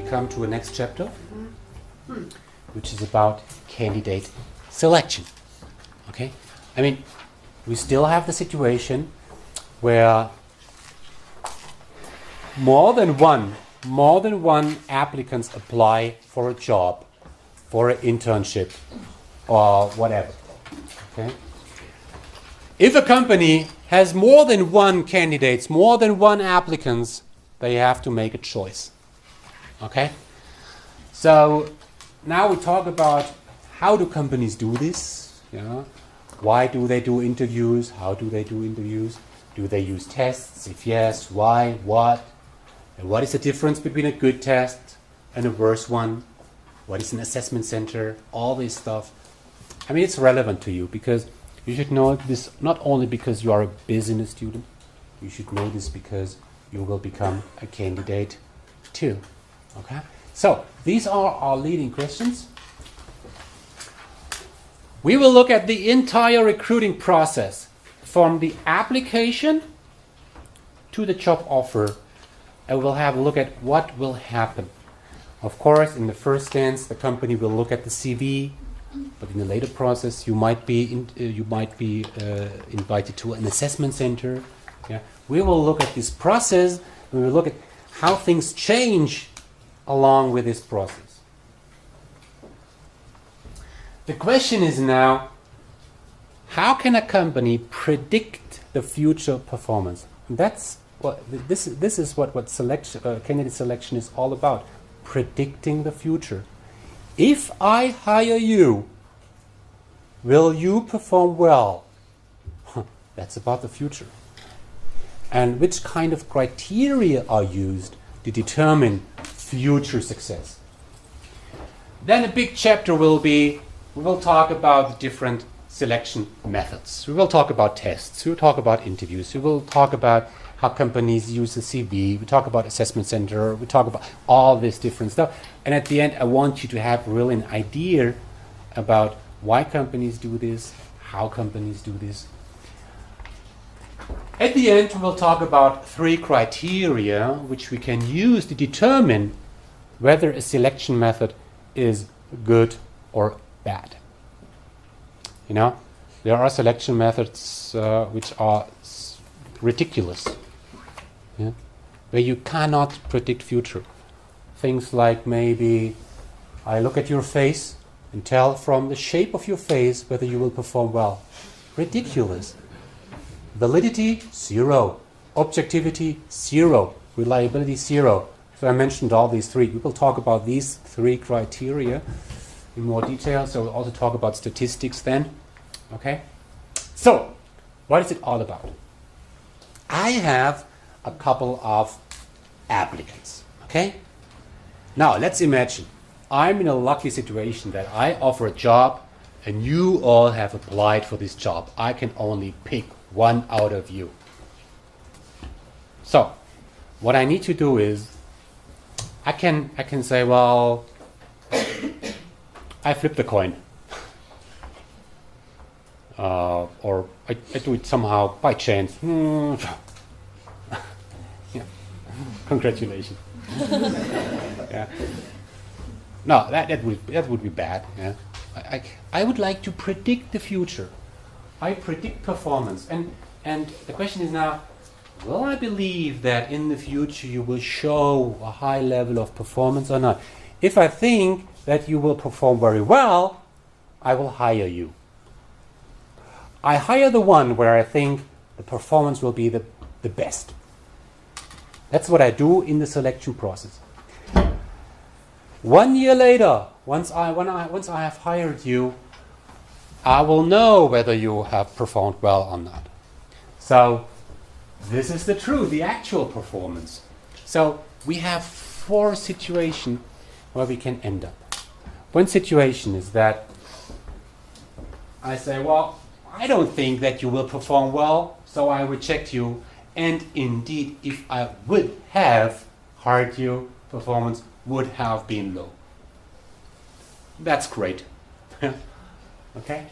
come to a next chapter, which is about candidate selection. Okay? I mean, we still have the situation where more than one applicants apply for a job, for an internship, or whatever. Okay? If a company has more than one candidates, more than one applicants, they have to make a choice. Okay? So now we talk about how do companies do this? Yeah? Why do they do interviews? How do they do interviews? Do they use tests? If yes, why? What? And what is the difference between a good test and a worse one? What is an assessment center? All this stuff. I mean, it's relevant to you because you should know this not only because you are a business student, you should know this because you will become a candidate too. Okay? So, these are our leading questions. We will look at the entire recruiting process from the application to the job offer, and we'll have a look at what will happen. Of course, in the first stance, the company will look at the CV, but in the later process, you might be invited to an assessment center. Yeah, we will look at this process, and we will look at how things change along with this process. The question is now, how can a company predict the future performance? And that's what this is what candidate selection is all about. Predicting the future. If I hire you, will you perform well? That's about the future. And which kind of criteria are used to determine future success? Then a big chapter will be, we will talk about the different selection methods. We will talk about tests. We will talk about interviews. We will talk about how companies use the CV. We talk about assessment center. We talk about all this different stuff. And at the end, I want you to have really an idea about why companies do this, how companies do this. At the end, we will talk about 3 criteria which we can use to determine whether a selection method is good or bad. You know, there are selection methods which are ridiculous, yeah? Where you cannot predict future. Things like maybe I look at your face and tell from the shape of your face whether you will perform well. Ridiculous. Validity, 0. Objectivity, 0. Reliability, 0. So I mentioned all these 3. We will talk about these 3 criteria in more detail. So we'll also talk about statistics then. Okay? So, what is it all about? I have a couple of applicants. Okay? Now, let's imagine I'm in a lucky situation that I offer a job and you all have applied for this job. I can only pick one out of you. So, what I need to do is I can say, well, I flip the coin. Or I do it somehow by chance. Yeah. Congratulations. Yeah. No, that would be bad. Yeah. I would like to predict the future. I predict performance, and the question is now, will I believe that in the future you will show a high level of performance or not? If I think that you will perform very well, I will hire you. I hire the one where I think the performance will be the best. That's what I do in the selection process. 1 year later, once I have hired you, I will know whether you have performed well or not. So this is the truth, the actual performance. So we have 4 situations where we can end up. One situation is that I say, well, I don't think that you will perform well, so I reject you. And indeed, if I would have hired you, performance would have been low. That's great. Okay?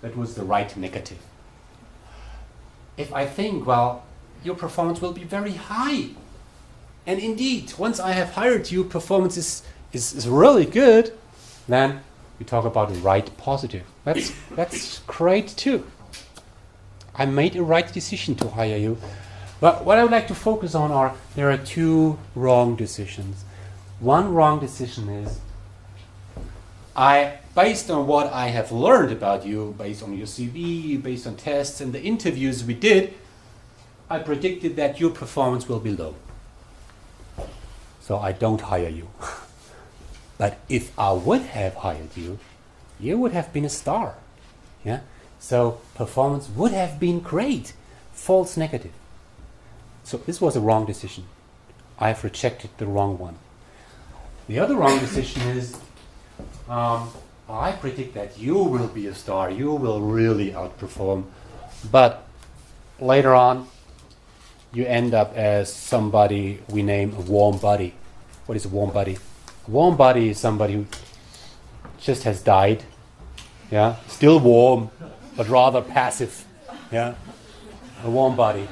That was the right negative. If I think, well, your performance will be very high, And indeed, once I have hired you, performance is really good, then we talk about right positive. That's great too. I made a right decision to hire you. But what I would like to focus on are, there are two wrong decisions. One wrong decision is, based on what I have learned about you, based on your CV, based on tests and the interviews we did, I predicted that your performance will be low. So I don't hire you. But if I would have hired you, you would have been a star. Yeah? So performance would have been great. False negative. So this was a wrong decision. I've rejected the wrong one. The other wrong decision is, I predict that you will be a star. You will really outperform. But later on, you end up as somebody we name a warm body. What is a warm body? A warm body is somebody who just has died. Yeah, still warm, but rather passive. Yeah, a warm body.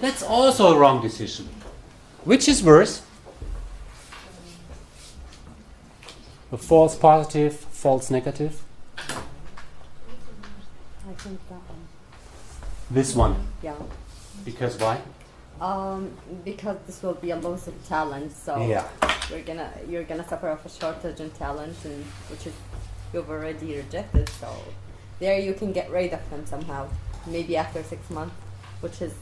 That's also a wrong decision. Which is worse? A false positive, false negative? I think that one. This one. Yeah. Because why? Because this will be a loss of talent, so Yeah. you're gonna suffer of a shortage in talent, and which is you've already rejected. So there you can get rid of them somehow, maybe after 6 months, which is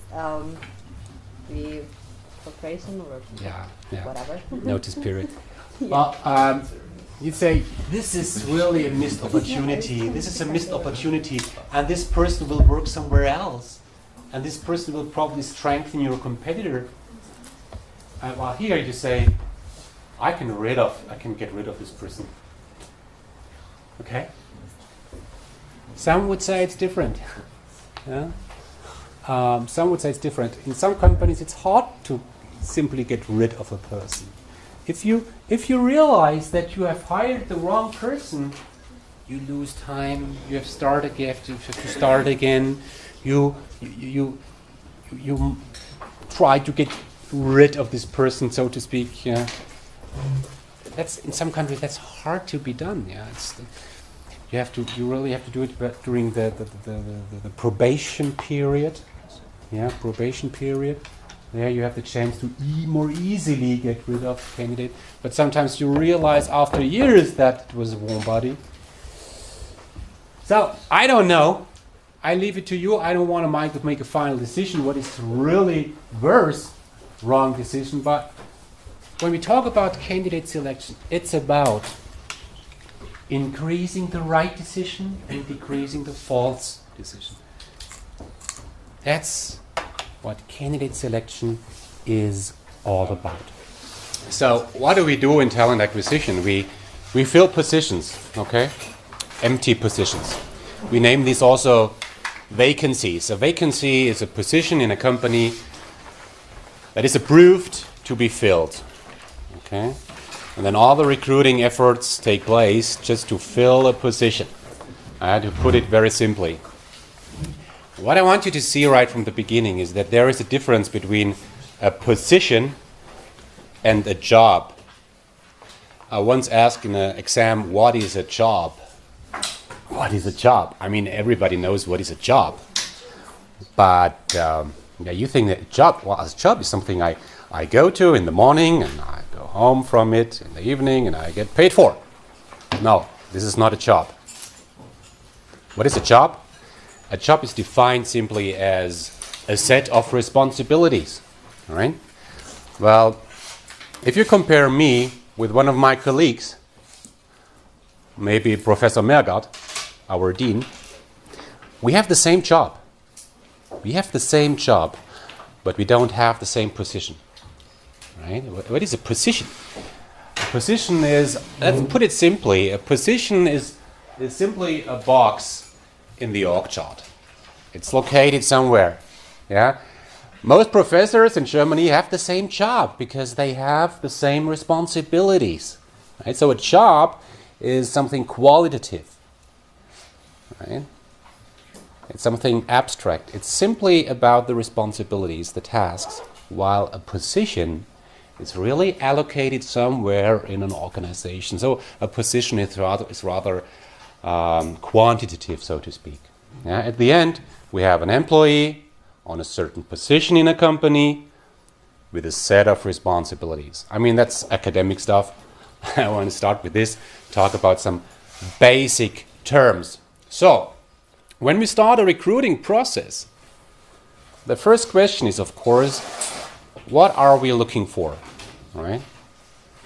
the corporation or whatever. Notice period. Yeah. Well, you say this is really a missed opportunity. This is a missed opportunity, and this person will work somewhere else, and this person will probably strengthen your competitor. While here you say, I can get rid of this person. Okay. Some would say it's different. Yeah. Some would say it's different. In some companies, it's hard to simply get rid of a person. If you realize that you have hired the wrong person, you lose time. You have to start again. You try to get rid of this person, so to speak. Yeah. That's in some countries that's hard to be done. Yeah. You really have to do it during the probation period. Yeah, probation period. There you have the chance to more easily get rid of the candidate. But sometimes you realize after years that it was a warm body. So, I don't know. I leave it to you. I don't want to make a final decision what is really worse, wrong decision. But when we talk about candidate selection, it's about increasing the right decision and decreasing the false decision. That's what candidate selection is all about. So what do we do in talent acquisition? We fill positions, okay? Empty positions. We name these also vacancies. A vacancy is a position in a company that is approved to be filled, okay? And then all the recruiting efforts take place just to fill a position. To put it very simply. What I want you to see right from the beginning is that there is a difference between a position and a job. I once asked in an exam, what is a job? What is a job? I mean, everybody knows what is a job. But you think that a job is something I go to in the morning and I go home from it in the evening and I get paid for. No, this is not a job. What is a job? A job is defined simply as a set of responsibilities. All right? Well, if you compare me with one of my colleagues, maybe Professor Mergard, our dean, we have the same job. We have the same job, but we don't have the same position. Right? What is a position? A position is, let's put it simply, a position is simply a box in the org chart. It's located somewhere. Yeah? Most professors in Germany have the same job because they have the same responsibilities. Right? So a job is something qualitative. Right? It's something abstract. It's simply about the responsibilities, the tasks, while a position is really allocated somewhere in an organization. So a position is rather quantitative, so to speak. Yeah? At the end, we have an employee on a certain position in a company with a set of responsibilities. I mean, that's academic stuff. I want to start with this, talk about some basic terms. So, when we start a recruiting process, the first question is, of course, what are we looking for, right?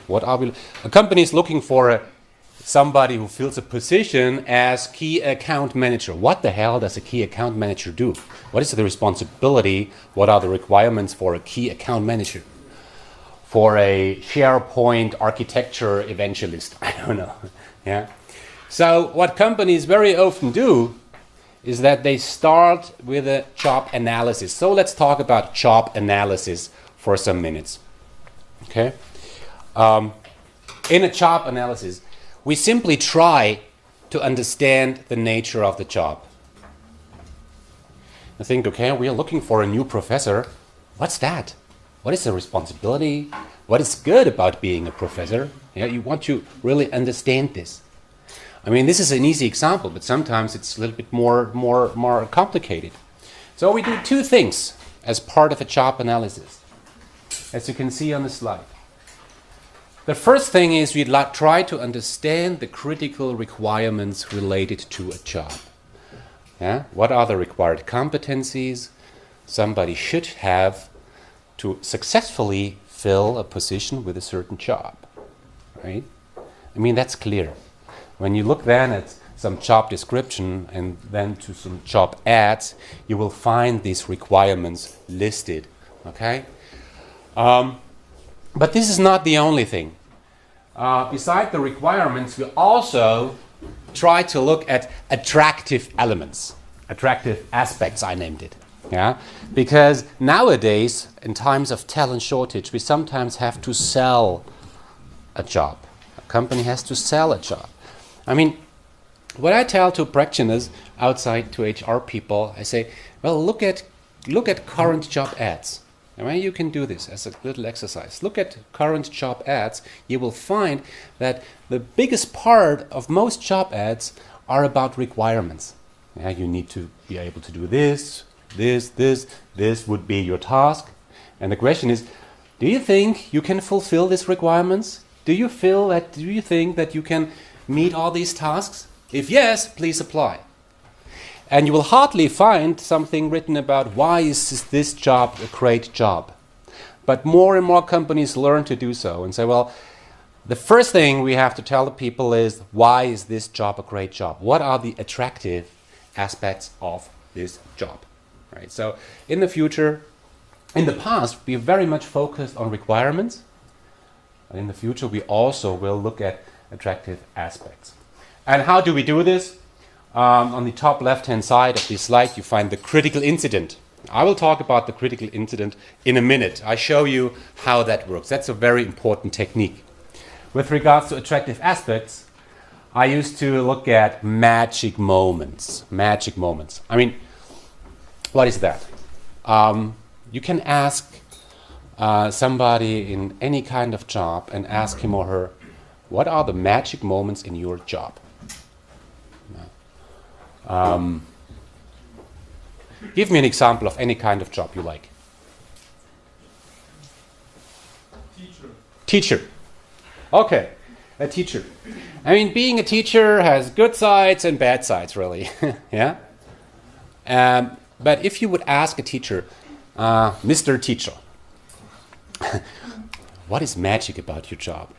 A company is looking for somebody who fills a position as key account manager. What the hell does a key account manager do? What is the responsibility? What are the requirements for a key account manager? For a SharePoint architecture evangelist? I don't know. Yeah. So what companies very often do is that they start with a job analysis. So let's talk about job analysis for some minutes. Okay. In a job analysis, we simply try to understand the nature of the job. I think, okay, we are looking for a new professor. What's that? What is the responsibility? What is good about being a professor? Yeah, you want to really understand this. I mean, this is an easy example, but sometimes it's a little bit more complicated. So we do two things as part of a job analysis, as you can see on the slide. The first thing is we try to understand the critical requirements related to a job. Yeah? What are the required competencies somebody should have to successfully fill a position with a certain job? Right? I mean, that's clear. When you look then at some job description and then to some job ads, you will find these requirements listed. Okay? But this is not the only thing. Beside the requirements, we also try to look at attractive elements, attractive aspects, I named it. Yeah? Because nowadays, in times of talent shortage, we sometimes have to sell a job. A company has to sell a job. I mean, what I tell to practitioners outside, to HR people, I say, well, look at current job ads. I mean, you can do this as a little exercise. Look at current job ads. You will find that the biggest part of most job ads are about requirements. Yeah, you need to be able to do this would be your task. And the question is, do you think you can fulfill these requirements? Do you think that you can meet all these tasks? If yes, please apply. And you will hardly find something written about why is this job a great job. But more and more companies learn to do so and say, well, the first thing we have to tell the people is, why is this job a great job? What are the attractive aspects of this job? Right? So in the future, in the past, we very much focused on requirements. And in the future, we also will look at attractive aspects. And how do we do this? On the top left-hand side of this slide, you find the critical incident. I will talk about the critical incident in a minute. I show you how that works. That's a very important technique. With regards to attractive aspects, I used to look at magic moments. Magic moments. I mean, what is that? You can ask somebody in any kind of job and ask him or her, what are the magic moments in your job? Give me an example of any kind of job you like. Teacher. Okay, a teacher. I mean, being a teacher has good sides and bad sides, really. Yeah. But if you would ask a teacher, Mr. Teacher, what is magic about your job?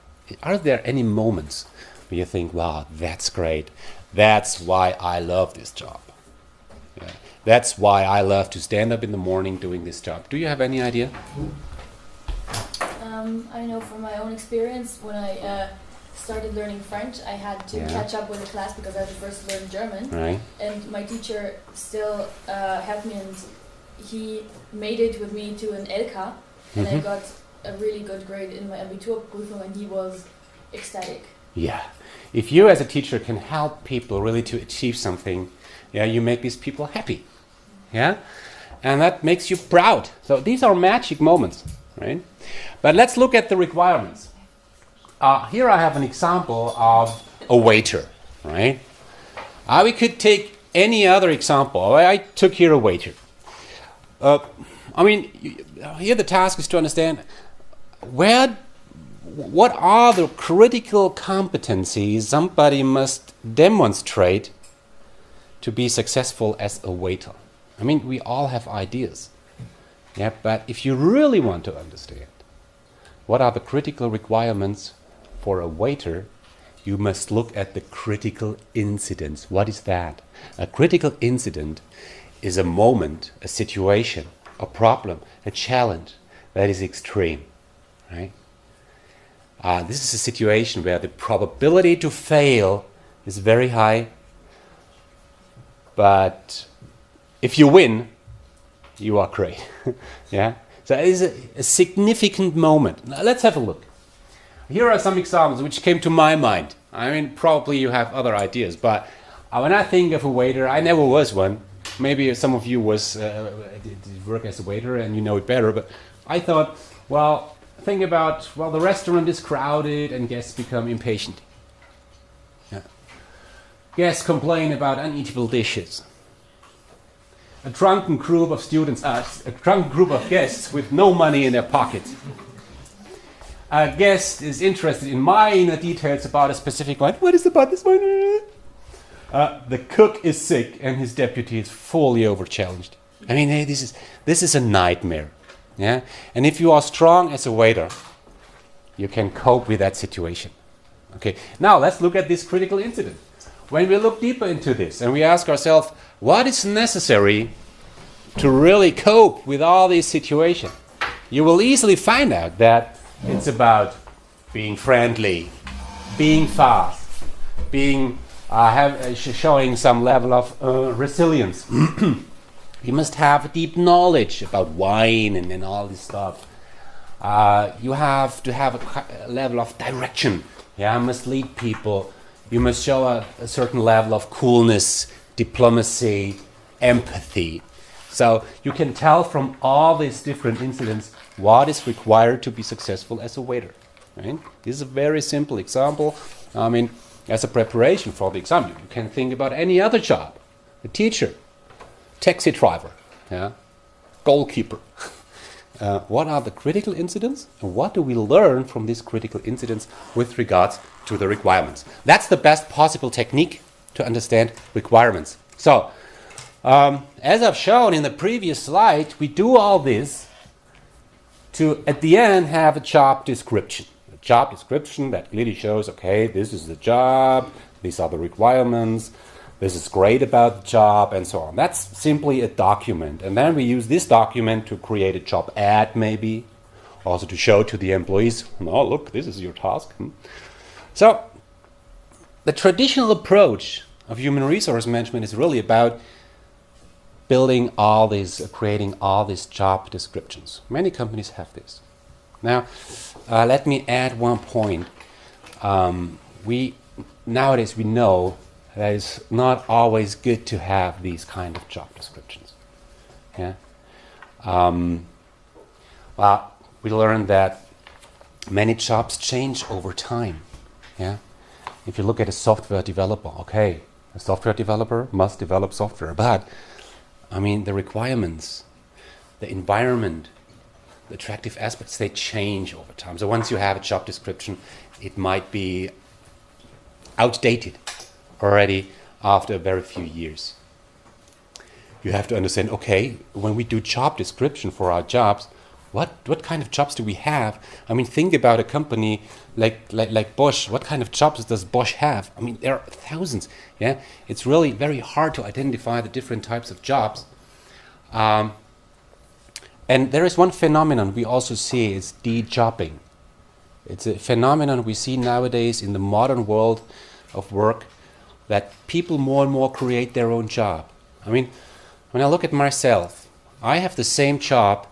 Are there any moments where you think, wow, that's great. That's why I love this job. Yeah. That's why I love to stand up in the morning doing this job. Do you have any idea? I know from my own experience, when I started learning French, I had to catch up with the class because I was the first to learn German. Right. And my teacher still helped me, and he made it with me to an LK, and I got a really good grade in my Abiturprüfung, and he was ecstatic. Yeah. if you as a teacher can help people really to achieve something, yeah, you make these people happy, yeah, and that makes you proud. So these are magic moments, right? But let's look at the requirements. Here I have an example of a waiter, right? We could take any other example. I took here a waiter. Here the task is to understand what are the critical competencies somebody must demonstrate to be successful as a waiter. I mean, we all have ideas. Yeah, but if you really want to understand what are the critical requirements for a waiter, you must look at the critical incidents. What is that? A critical incident is a moment, a situation, a problem, a challenge that is extreme, right? This is a situation where the probability to fail is very high, but if you win, you are great. Yeah. So it is a significant moment. Now let's have a look. Here are some examples which came to my mind. I mean, probably you have other ideas, but when I think of a waiter, I never was one. Maybe some of you did work as a waiter and you know it better, but I thought, well, think about, the restaurant is crowded and guests become impatient. Yeah. Guests complain about uneatable dishes. A drunken group of guests with no money in their pockets. A guest is interested in minor details about a specific wine. What is about this wine? The cook is sick and his deputy is fully overchallenged. I mean, hey, this is a nightmare. Yeah, and if you are strong as a waiter, you can cope with that situation. Okay, now let's look at this critical incident. When we look deeper into this and we ask ourselves, what is necessary to really cope with all these situations? You will easily find out that it's about being friendly, being fast, showing some level of resilience. You must have deep knowledge about wine and all this stuff. You have to have a level of direction. Yeah, you must lead people. You must show a certain level of coolness, diplomacy, empathy. So you can tell from all these different incidents what is required to be successful as a waiter. Right? This is a very simple example. I mean, as a preparation for the exam, you can think about any other job. A teacher, taxi driver, yeah, goalkeeper. What are the critical incidents and what do we learn from these critical incidents with regards to the requirements? That's the best possible technique to understand requirements. So, as I've shown in the previous slide, we do all this to, at the end, have a job description. A job description that clearly shows, okay, this is the job, these are the requirements, this is great about the job, and so on. That's simply a document. And then we use this document to create a job ad, maybe, also to show to the employees, oh, look, this is your task. So, the traditional approach of human resource management is really about creating all these job descriptions. Many companies have this. Now, let me add one point. Nowadays we know that it's not always good to have these kind of job descriptions. Yeah. We learned that many jobs change over time. Yeah. If you look at a software developer, okay, a software developer must develop software, but I mean the requirements, the environment, the attractive aspects, they change over time. So once you have a job description, it might be outdated already after a very few years. You have to understand, okay, when we do job description for our jobs, what kind of jobs do we have? I mean, think about a company like Bosch. What kind of jobs does Bosch have? I mean, there are thousands. Yeah, it's really very hard to identify the different types of jobs. And there is one phenomenon we also see is de-jobbing. It's a phenomenon we see nowadays in the modern world of work, that people more and more create their own job. I mean, when I look at myself, I have the same job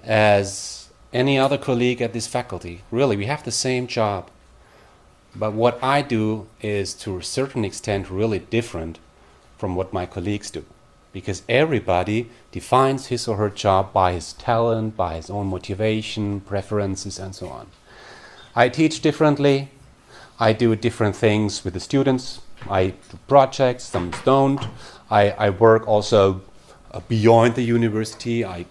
as any other colleague at this faculty. Really, we have the same job. But what I do is, to a certain extent, really different from what my colleagues do. Because everybody defines his or her job by his talent, by his own motivation, preferences, and so on. I teach differently. I do different things with the students. I do projects, some don't. I work also beyond the university. I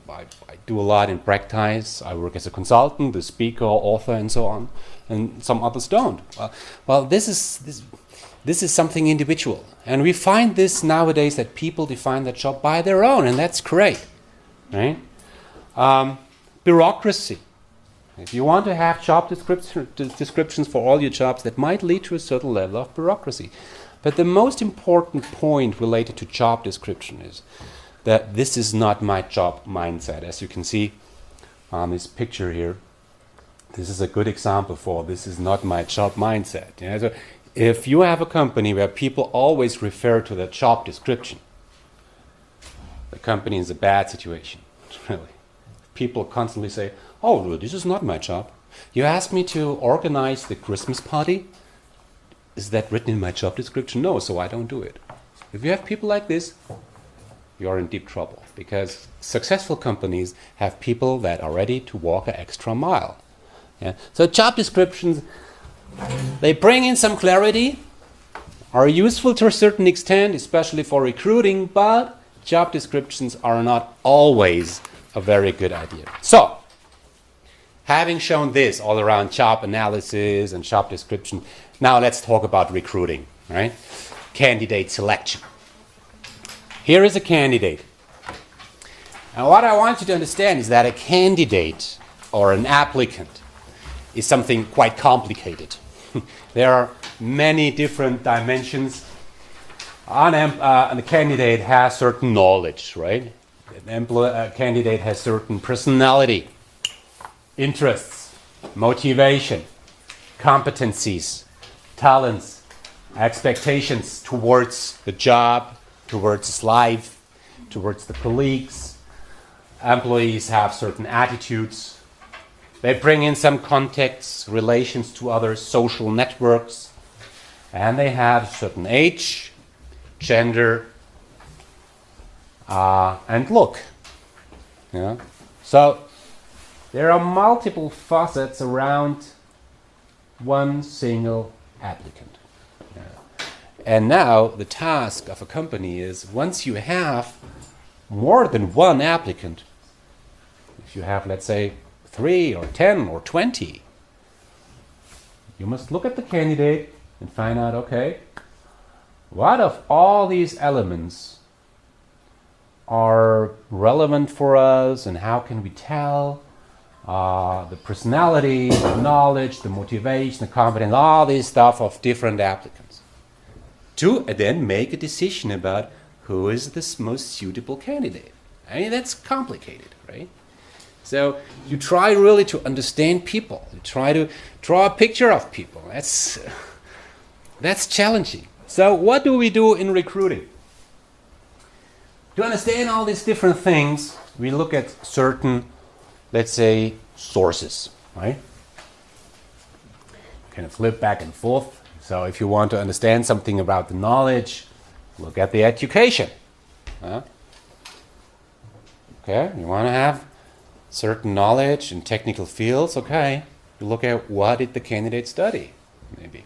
do a lot in practice. I work as a consultant, a speaker, author, and so on. And some others don't. Well, this is something individual. And we find this nowadays, that people define their job by their own, and that's great. Right? Bureaucracy. If you want to have job descriptions for all your jobs, that might lead to a certain level of bureaucracy. But the most important point related to job description is that this is not my job mindset. As you can see on this picture here, this is a good example for this is not my job mindset. Yeah? So if you have a company where people always refer to their job description, the company is a bad situation, really. People constantly say, oh, this is not my job. You asked me to organize the Christmas party. Is that written in my job description? No, so I don't do it. If you have people like this, you're in deep trouble, because successful companies have people that are ready to walk an extra mile. Yeah? So job descriptions, they bring in some clarity, are useful to a certain extent, especially for recruiting, but job descriptions are not always a very good idea. So, having shown this all around job analysis and job description, now let's talk about recruiting, right? Candidate selection. Here is a candidate. And what I want you to understand is that a candidate or an applicant is something quite complicated. There are many different dimensions. A candidate has certain knowledge, right? A candidate has certain personality, interests, motivation, competencies, talents, expectations towards the job, towards his life, towards the colleagues. Employees have certain attitudes. They bring in some contexts, relations to other social networks, and they have a certain age, gender, and look. Yeah? So there are multiple facets around one single applicant. And now the task of a company is, once you have more than one applicant, if you have, let's say, 3 or 10 or 20, you must look at the candidate and find out, okay, what of all these elements are relevant for us, and how can we tell the personality, the knowledge, the motivation, the competence, all this stuff of different applicants, to then make a decision about who is the most suitable candidate. I mean, that's complicated, right? So you try really to understand people. You try to draw a picture of people. That's challenging. So what do we do in recruiting? To understand all these different things, we look at certain, let's say, sources, right? Kind of flip back and forth. So if you want to understand something about the knowledge, look at the education. Okay, you want to have certain knowledge in technical fields, okay. You look at what did the candidate study, maybe.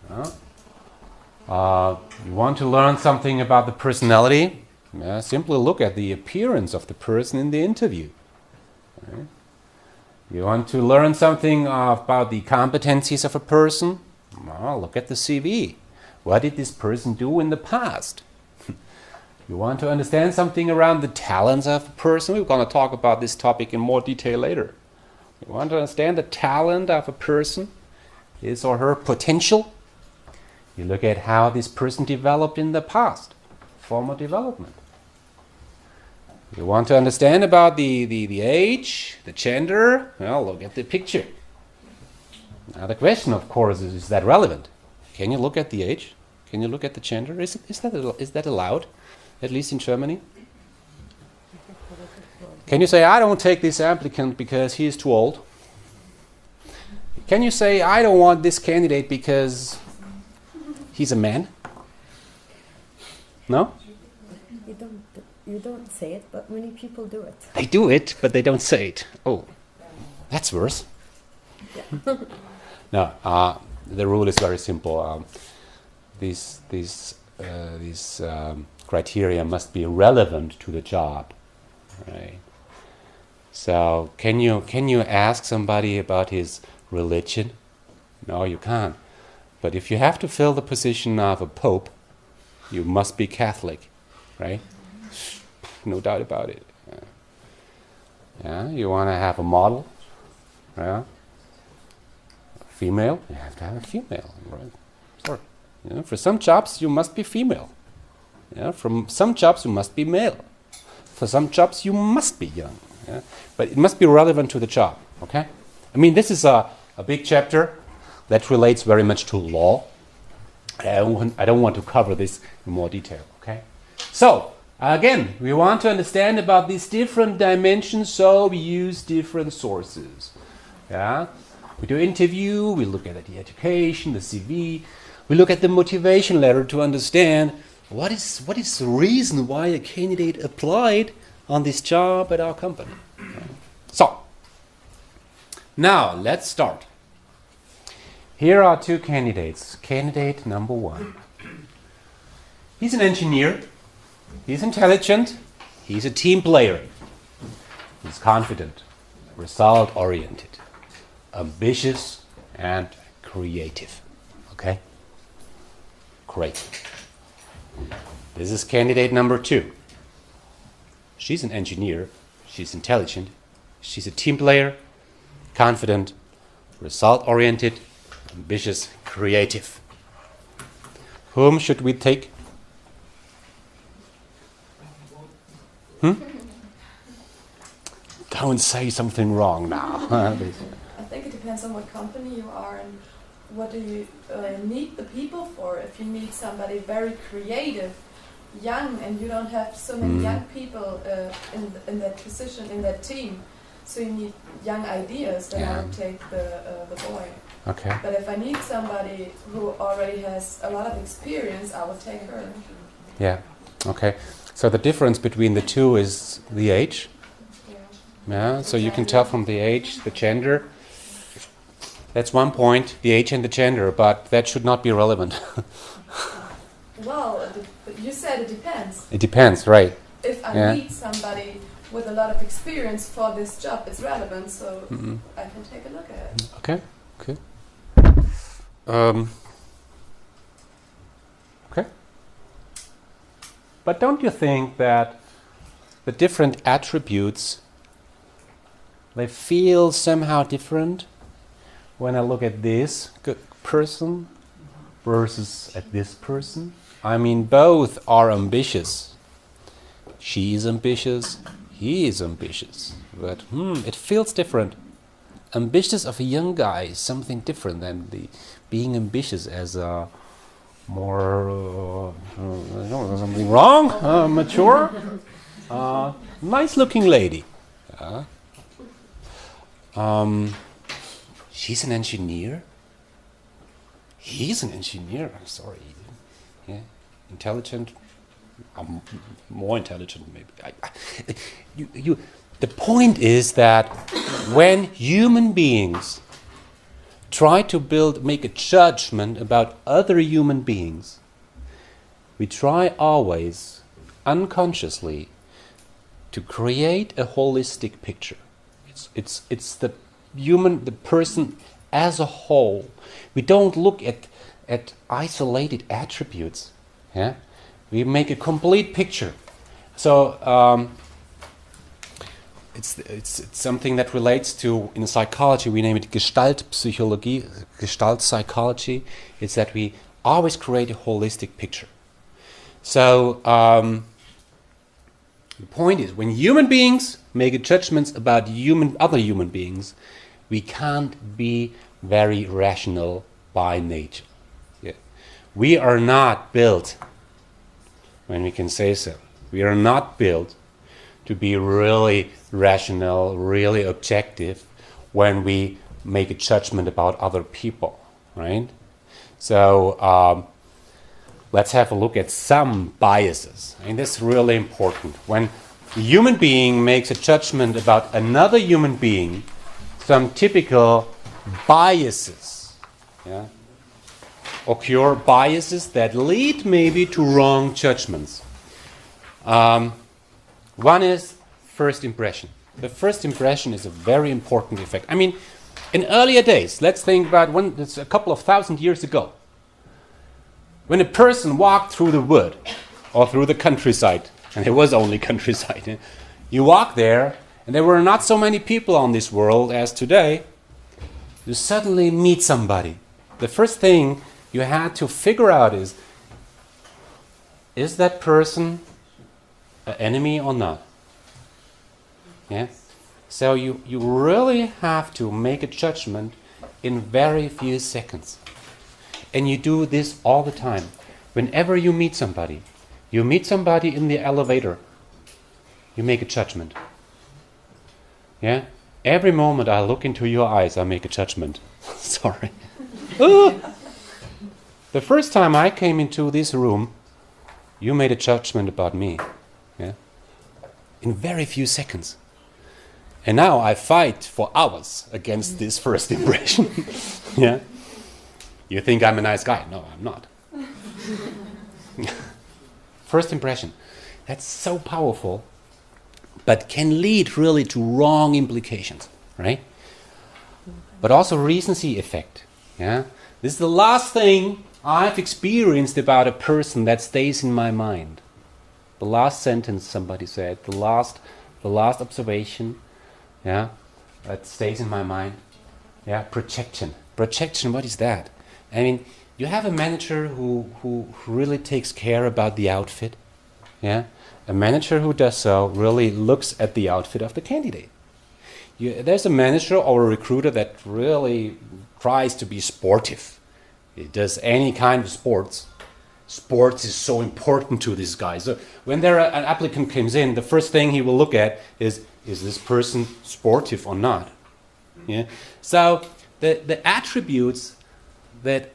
You want to learn something about the personality, simply look at the appearance of the person in the interview. Right? You want to learn something about the competencies of a person, look at the CV. What did this person do in the past? You want to understand something around the talents of a person? We're going to talk about this topic in more detail later. You want to understand the talent of a person, his or her potential? You look at how this person developed in the past, former development. You want to understand about the age, the gender? Well, look at the picture. Now the question, of course, is that relevant? Can you look at the age? Can you look at the gender? Is that allowed, at least in Germany? Can you say, I don't take this applicant because he is too old? Can you say, I don't want this candidate because he's a man? No? You don't say it, but many people do it. They do it, but they don't say it. Oh, that's worse. Yeah. No, the rule is very simple. These criteria must be relevant to the job, right? So, can you ask somebody about his religion? No, you can't. But if you have to fill the position of a pope, you must be Catholic, right? No doubt about it. Yeah, you want to have a model, yeah? Female, you have to have a female, right? Sorry. You know, for some jobs you must be female. Yeah, from some jobs you must be male. For some jobs you must be young. Yeah? But it must be relevant to the job. Okay? I mean, this is a big chapter that relates very much to law. I don't want to cover this in more detail. Okay? So again, we want to understand about these different dimensions, so we use different sources. Yeah. We do interview, we look at the education, the CV, we look at the motivation letter to understand what is the reason why a candidate applied on this job at our company. So, now let's start. Here are two candidates. Candidate number 1. He's an engineer, he's intelligent, he's a team player, he's confident, result-oriented, ambitious and creative. Okay? Great. This is candidate number 2. She's an engineer, she's intelligent, she's a team player, confident, result-oriented, ambitious, creative. Whom should we take? Don't say something wrong now. I think it depends on what company you are and what do you need the people for. If you need somebody very creative, young, and you don't have so many young people in that position, in that team, so you need young ideas, then I would take the boy. Okay. But if I need somebody who already has a lot of experience, I would take her. Yeah. Okay. So the difference between the two is the age. Yeah. So you can tell from the age, the gender. That's one point, the age and the gender, but that should not be relevant. Well, you said it depends. It depends, right? If I need somebody with a lot of experience for this job, it's relevant, so I can take a look at it. Okay. Okay. Okay. But don't you think that the different attributes, they feel somehow different when I look at this person versus at this person? I mean, both are ambitious. She is ambitious, he is ambitious, but it feels different. Ambitious of a young guy is something different than the being ambitious as a more something wrong, mature, nice-looking lady. She's an engineer. He's an engineer. I'm sorry. Yeah, intelligent. I'm more intelligent, maybe. The point is that when human beings try to make a judgment about other human beings, we try always, unconsciously, to create a holistic picture. It's the person as a whole. We don't look at isolated attributes. Yeah, we make a complete picture. So it's something that relates to, in psychology we name it Gestalt psychology. It's that we always create a holistic picture. So the point is, when human beings make judgments about other human beings, we can't be very rational by nature. Yeah. We are not built, when we can say so, we are not built to be really rational, really objective when we make a judgment about other people, right? So let's have a look at some biases. And this is really important. When a human being makes a judgment about another human being, some typical biases occur, biases that lead maybe to wrong judgments. One is first impression. The first impression is a very important effect. I mean, in earlier days, let's think about it's a couple of thousand years ago, when a person walked through the wood or through the countryside, and it was only countryside, you walk there, and there were not so many people on this world as today, you suddenly meet somebody. The first thing you had to figure out is that person an enemy or not? Yeah? So you really have to make a judgment in very few seconds. And you do this all the time. Whenever you meet somebody in the elevator, you make a judgment. Yeah? Every moment I look into your eyes, I make a judgment. Sorry. The first time I came into this room, you made a judgment about me. Yeah? In very few seconds. And now I fight for hours against this first impression. Yeah? You think I'm a nice guy? No, I'm not. First impression. That's so powerful, but can lead really to wrong implications, right? But also recency effect. Yeah? This is the last thing I've experienced about a person that stays in my mind. The last sentence somebody said, the last observation, yeah, that stays in my mind. Yeah, projection. Projection, what is that? I mean, you have a manager who really takes care about the outfit. Yeah, a manager who does so really looks at the outfit of the candidate. There's a manager or a recruiter that really tries to be sportive. He does any kind of sports. Sports is so important to this guy. So when an applicant comes in, the first thing he will look at is this person sportive or not? Yeah. So the attributes that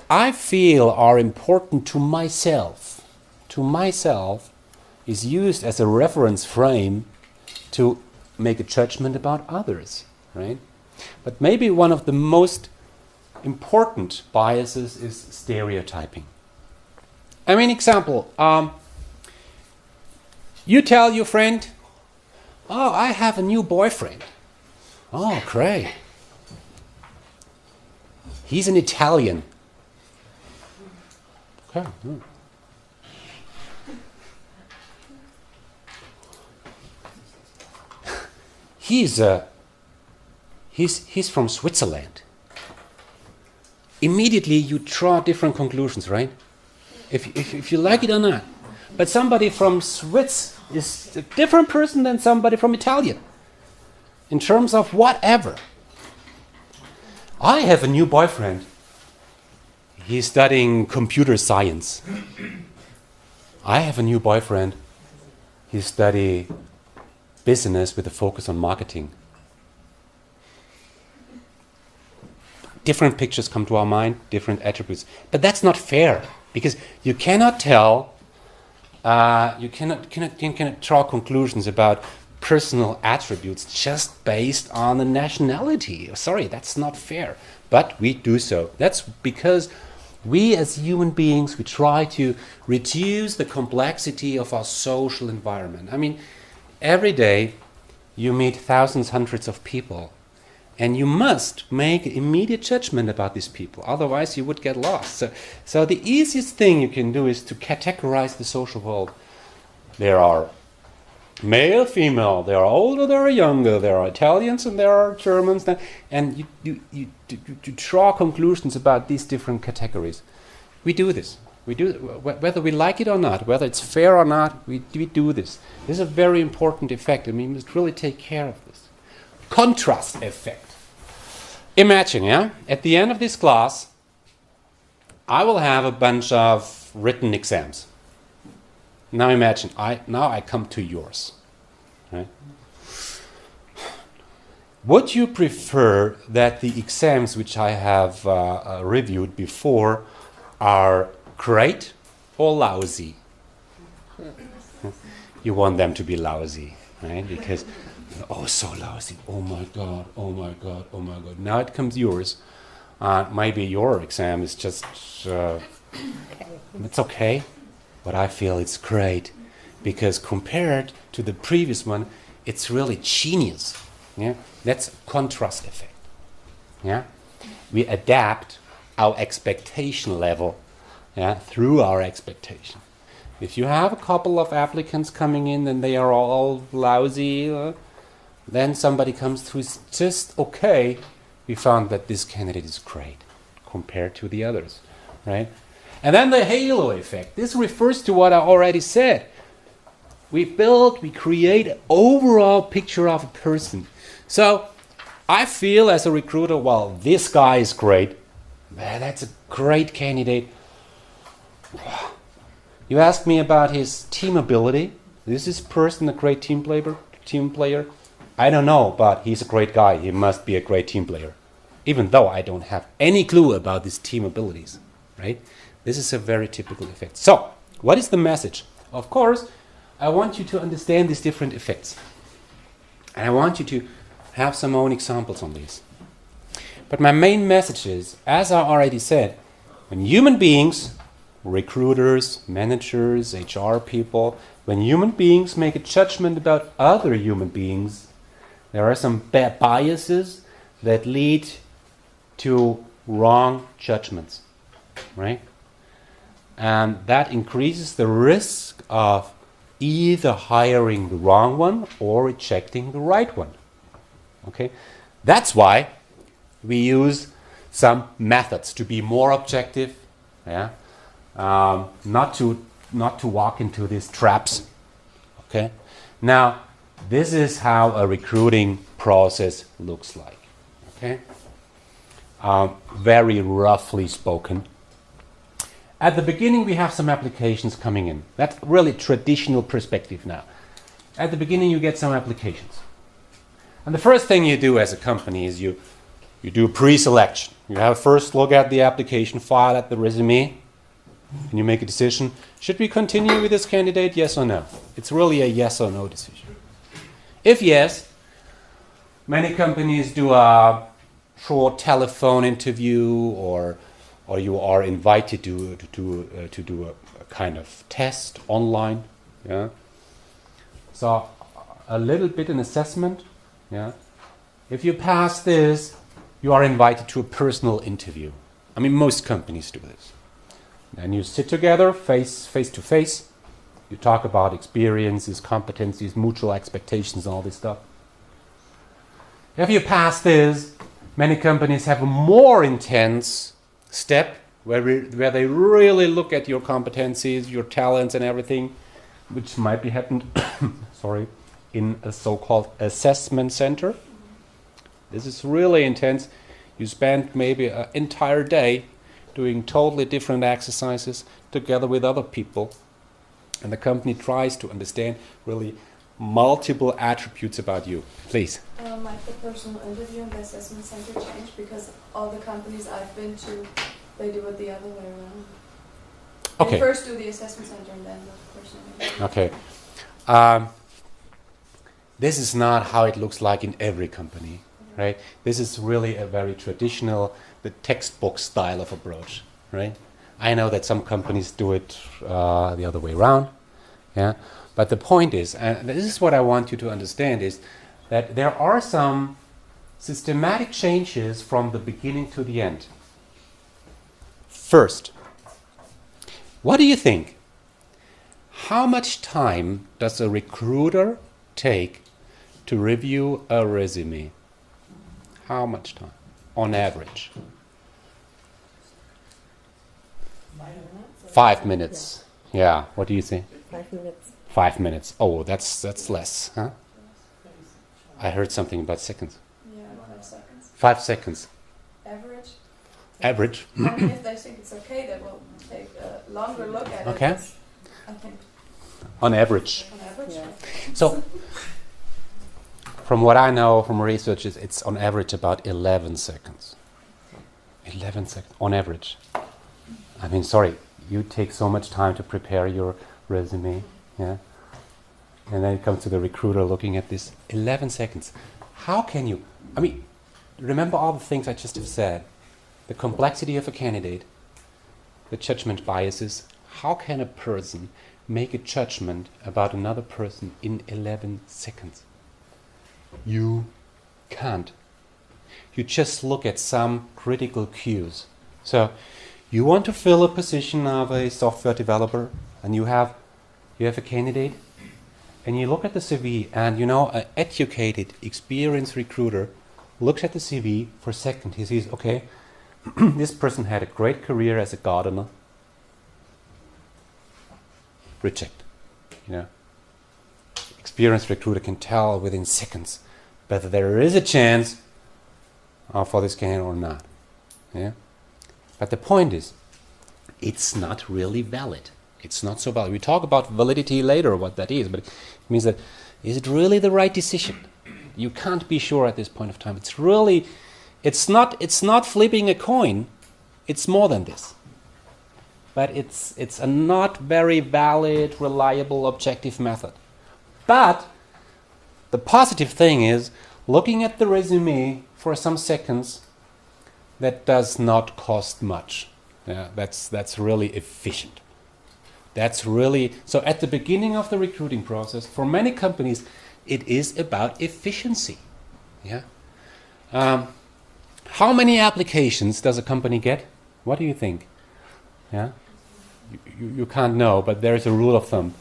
I feel are important to myself is used as a reference frame to make a judgment about others, right? But maybe one of the most important biases is stereotyping. I mean, example, you tell your friend, oh, I have a new boyfriend. Oh, great. He's an Italian. Okay. He's from Switzerland. Immediately you draw different conclusions, right? If you like it or not. But somebody from Swiss is a different person than somebody from Italian. In terms of whatever. I have a new boyfriend. He's studying computer science. I have a new boyfriend. He studies business with a focus on marketing. Different pictures come to our mind, different attributes. But that's not fair, because you cannot tell, you cannot draw conclusions about personal attributes just based on the nationality. Sorry, that's not fair. But we do so. That's because we as human beings, we try to reduce the complexity of our social environment. I mean, every day you meet thousands, hundreds of people, and you must make an immediate judgment about these people. Otherwise, you would get lost. So the easiest thing you can do is to categorize the social world. There are male, female, there are older, there are younger, there are Italians and there are Germans. And you draw conclusions about these different categories. We do this. We do, whether we like it or not, whether it's fair or not, we do this. This is a very important effect. I mean, we must really take care of this. Contrast effect. Imagine, yeah, at the end of this class, I will have a bunch of written exams. Now imagine, I come to yours. Right? would you prefer that the exams which I have reviewed before are great or lousy? You want them to be lousy, right? Because, oh, so lousy. Oh my God, oh my God, oh my God. Now it comes yours. Maybe your exam is just, it's okay, but I feel it's great. Because compared to the previous one, it's really genius. Yeah, that's a contrast effect. Yeah, we adapt our expectation level, through our expectation. If you have a couple of applicants coming in and they are all lousy, then somebody comes through is just okay. We found that this candidate is great compared to the others, right? And then the halo effect. This refers to what I already said. We create an overall picture of a person. So I feel as a recruiter, well, this guy is great. Man, that's a great candidate. You ask me about his team ability. Is this person a great team player? I don't know, but he's a great guy. He must be a great team player. Even though I don't have any clue about his team abilities, right? This is a very typical effect. So, what is the message? Of course, I want you to understand these different effects. And I want you to have some own examples on these. But my main message is, as I already said, when human beings, recruiters, managers, HR people, when human beings make a judgment about other human beings, there are some biases that lead to wrong judgments, right? And that increases the risk of either hiring the wrong one or rejecting the right one. Okay, that's why we use some methods to be more objective, not to walk into these traps. Okay, now this is how a recruiting process looks like. Okay, very roughly spoken. At the beginning, we have some applications coming in. That's really traditional perspective now. At the beginning, you get some applications. And the first thing you do as a company is you do pre-selection. You have a first look at the application file, at the resume, and you make a decision. Should we continue with this candidate, yes or no? It's really a yes or no decision. If yes, many companies do a short telephone interview, or you are invited to do a kind of test online. Yeah. So a little bit an assessment. Yeah. If you pass this, you are invited to a personal interview. I mean, most companies do this. And you sit together, face to face. You talk about experiences, competencies, mutual expectations, and all this stuff. If you pass this, many companies have a more intense step where they really look at your competencies, your talents, and everything, which might be happened, in a so-called assessment center. This is really intense. You spend maybe an entire day doing totally different exercises together with other people, and the company tries to understand really multiple attributes about you. Please. Might the personal interview and the assessment center change? Because all the companies I've been to, they do it the other way around. Okay. They first do the assessment center and then the personal interview. Okay. This is not how it looks like in every company, right? This is really a very traditional, the textbook style of approach, right? I know that some companies do it the other way around, yeah. But the point is, and this is what I want you to understand, is that there are some systematic changes from the beginning to the end. First, what do you think? How much time does a recruiter take to review a resume? How much time, on average? 5 minutes. Yeah. What do you think? 5 minutes. 5 minutes. Oh, that's less, huh? I heard something about seconds. Yeah, 5 seconds. 5 seconds. Average. Average. And if they think it's okay, they will take a longer look at Okay. it. I think On average. on average. Yeah. So, from what I know from research, it's on average about 11 seconds. 11 seconds on average. I mean, sorry, you take so much time to prepare your resume, yeah? And then it comes to the recruiter looking at this. 11 seconds. How can you, I mean, remember all the things I just have said. The complexity of a candidate, the judgment biases. How can a person make a judgment about another person in 11 seconds? You can't. You just look at some critical cues. So, you want to fill a position of a software developer, and you have a candidate, and you look at the CV, and you know, an educated, experienced recruiter looks at the CV for a second. He sees, okay, this person had a great career as a gardener. Reject. You know, experienced recruiter can tell within seconds whether there is a chance for this candidate or not. Yeah. But the point is, it's not really valid. It's not so valid. We talk about validity later, what that is, but it means that, is it really the right decision? You can't be sure at this point of time. It's not flipping a coin. It's more than this. But it's a not very valid, reliable, objective method. But the positive thing is, looking at the resume for some seconds, that does not cost much. Yeah, that's really efficient. That's really, so at the beginning of the recruiting process, for many companies, it is about efficiency. Yeah. How many applications does a company get? What do you think? Yeah. You can't know, but there is a rule of thumb.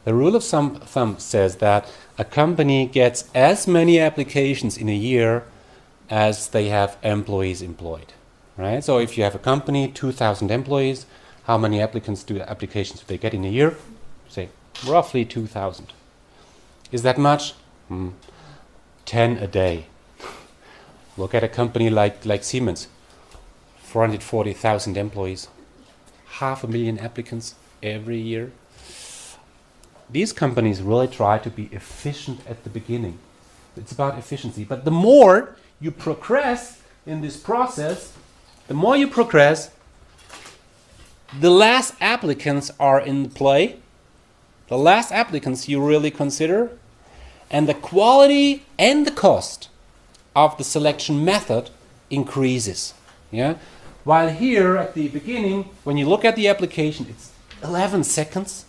The rule of thumb says that a company gets as many applications in a year as they have employees employed, right? So if you have a company, 2,000 employees, how many applications do they get in a year? Say, roughly 2,000. Is that much? 10 a day. Look at a company like Siemens, 440,000 employees, 500,000 applicants every year. These companies really try to be efficient at the beginning. It's about efficiency. But the more you progress in this process, the less applicants are in play, the less applicants you really consider, and the quality and the cost of the selection method increases. Yeah? While here at the beginning, when you look at the application, it's 11 seconds.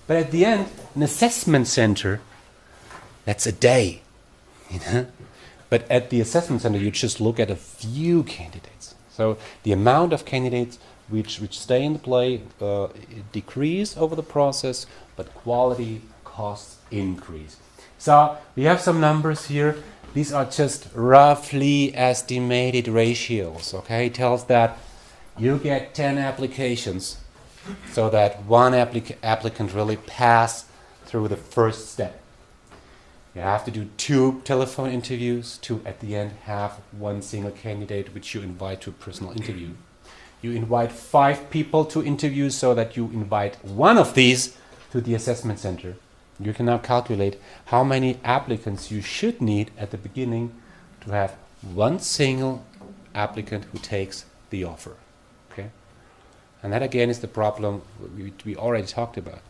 But at the end, an assessment center, that's a day. You know? But at the assessment center, you just look at a few candidates. So the amount of candidates which stay in the play decrease over the process, but quality costs increase. So we have some numbers here. These are just roughly estimated ratios. Okay, it tells that you get 10 applications, so that one applicant really pass through the first step. You have to do 2 telephone interviews to, at the end, have one single candidate which you invite to a personal interview. You invite 5 people to interview so that you invite one of these to the assessment center. You can now calculate how many applicants you should need at the beginning to have one single applicant who takes the offer. Okay? And that again is the problem we already talked about.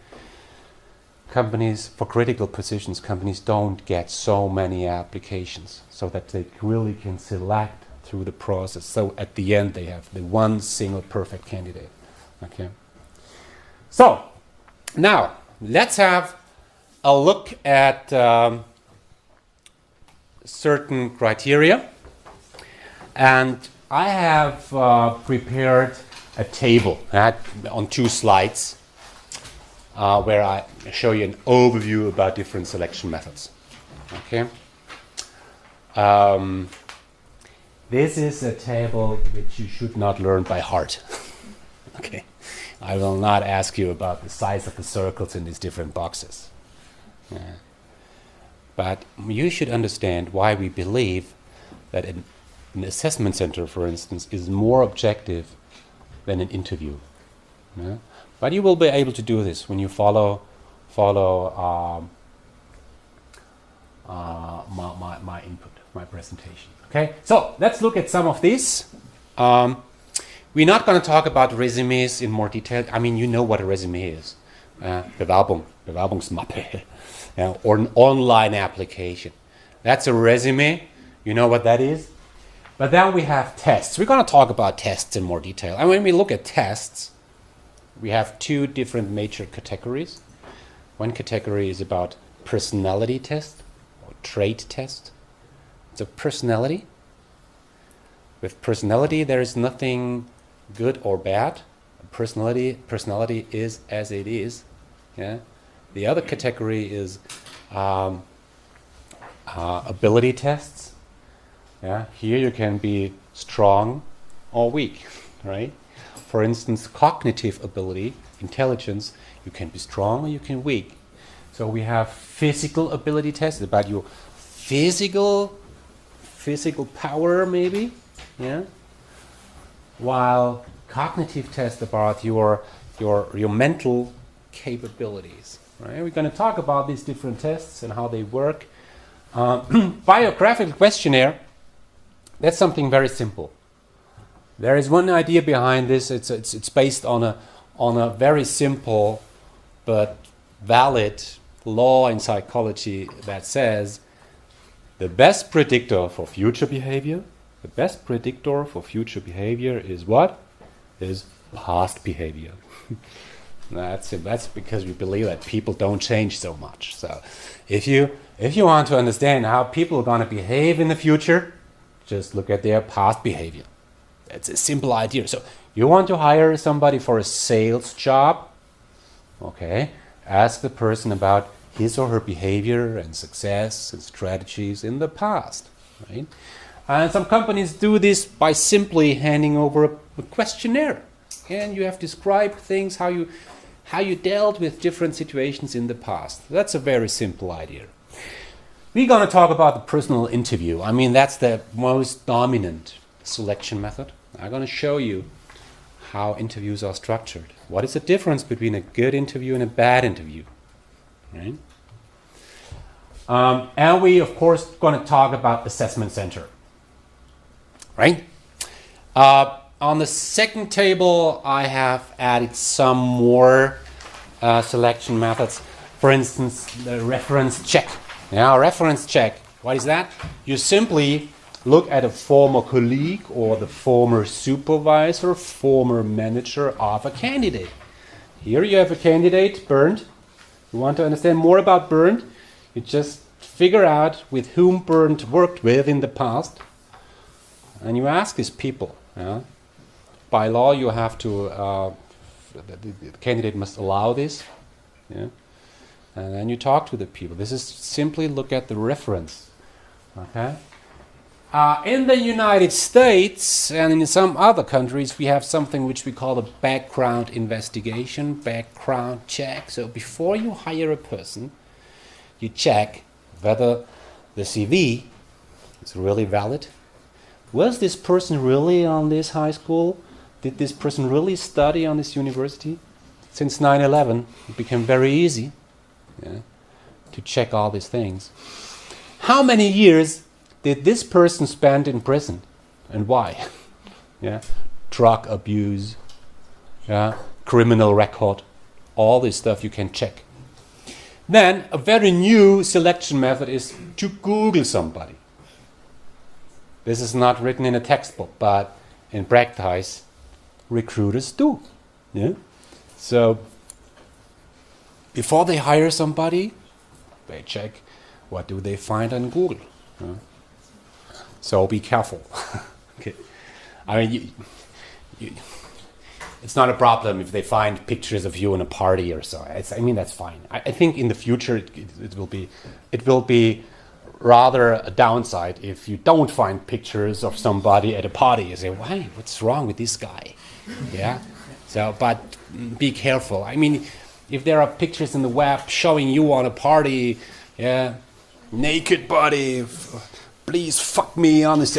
Companies, for critical positions, companies don't get so many applications so that they really can select through the process. So at the end they have the one single perfect candidate. Okay. So now let's have a look at certain criteria. And I have prepared a table on 2 slides where I show you an overview about different selection methods. Okay. This is a table which you should not learn by heart. Okay. I will not ask you about the size of the circles in these different boxes. Yeah. But you should understand why we believe that an assessment center, for instance, is more objective than an interview. Yeah? But you will be able to do this when you follow my input, my presentation. Okay, so let's look at some of these. We're not going to talk about resumes in more detail. I mean, you know what a resume is. Bewerbungsmappe, or an online application. That's a resume. You know what that is? But then we have tests. We're going to talk about tests in more detail. And when we look at tests, we have two different major categories. One category is about personality test or trait test. So personality. With personality, there is nothing good or bad. Personality is as it is. Yeah. The other category is ability tests. Yeah. Here you can be strong or weak, right? For instance, cognitive ability, intelligence, you can be strong or you can be weak. So we have physical ability tests about your physical power, maybe, yeah. While cognitive tests about your mental capabilities, right? We're going to talk about these different tests and how they work. Biographical questionnaire, that's something very simple. There is one idea behind this. It's based on a very simple but valid law in psychology that says the best predictor for future behavior is what? Is past behavior. That's because we believe that people don't change so much. So if you want to understand how people are going to behave in the future, just look at their past behavior. It's a simple idea. So you want to hire somebody for a sales job, okay? Ask the person about his or her behavior and success and strategies in the past, right? And some companies do this by simply handing over a questionnaire, and you have to describe things, how you dealt with different situations in the past. That's a very simple idea. We're going to talk about the personal interview. I mean, that's the most dominant selection method. I'm going to show you how interviews are structured. What is the difference between a good interview and a bad interview? Right? And we, of course, going to talk about assessment center. Right? On the second table, I have added some more selection methods. For instance, the reference check. Now, reference check. What is that? You simply look at a former colleague or the former supervisor, former manager of a candidate. Here you have a candidate, Bernd. You want to understand more about Bernd? You just figure out with whom Bernd worked with in the past, and you ask these people. Yeah? By law, you have to, the candidate must allow this. Yeah? And then you talk to the people. This is simply look at the reference. Okay? In the United States and in some other countries, we have something which we call a background investigation, background check. So before you hire a person, you check whether the CV is really valid. Was this person really on this high school? Did this person really study on this university? Since 9/11, it became very easy to check all these things. How many years did this person spend in prison, and why? Drug abuse, criminal record, all this stuff you can check. Then a very new selection method is to Google somebody. This is not written in a textbook, but in practice, recruiters do. Yeah? So before they hire somebody, they check what do they find on Google. So be careful. Okay. I mean, it's not a problem if they find pictures of you in a party or so. I mean, that's fine. I think in the future it will be rather a downside if you don't find pictures of somebody at a party. You say, why? What's wrong with this guy? Yeah. So, but be careful. I mean, if there are pictures in the web showing you on a party, naked body, please fuck me on this.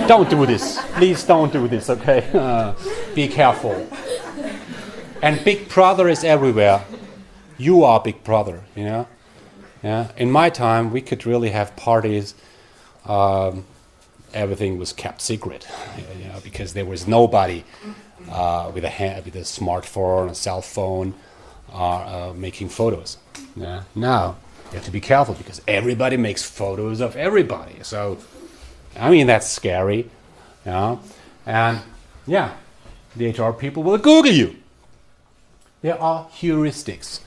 Don't do this. Please don't do this, okay? Be careful. And Big Brother is everywhere. You are Big Brother, Yeah, in my time, we could really have parties. Everything was kept secret, because there was nobody with a smartphone, a cell phone, making photos. Yeah. Now you have to be careful because everybody makes photos of everybody. So, I mean, that's scary. Yeah, and yeah, the HR people will Google you. There are heuristics.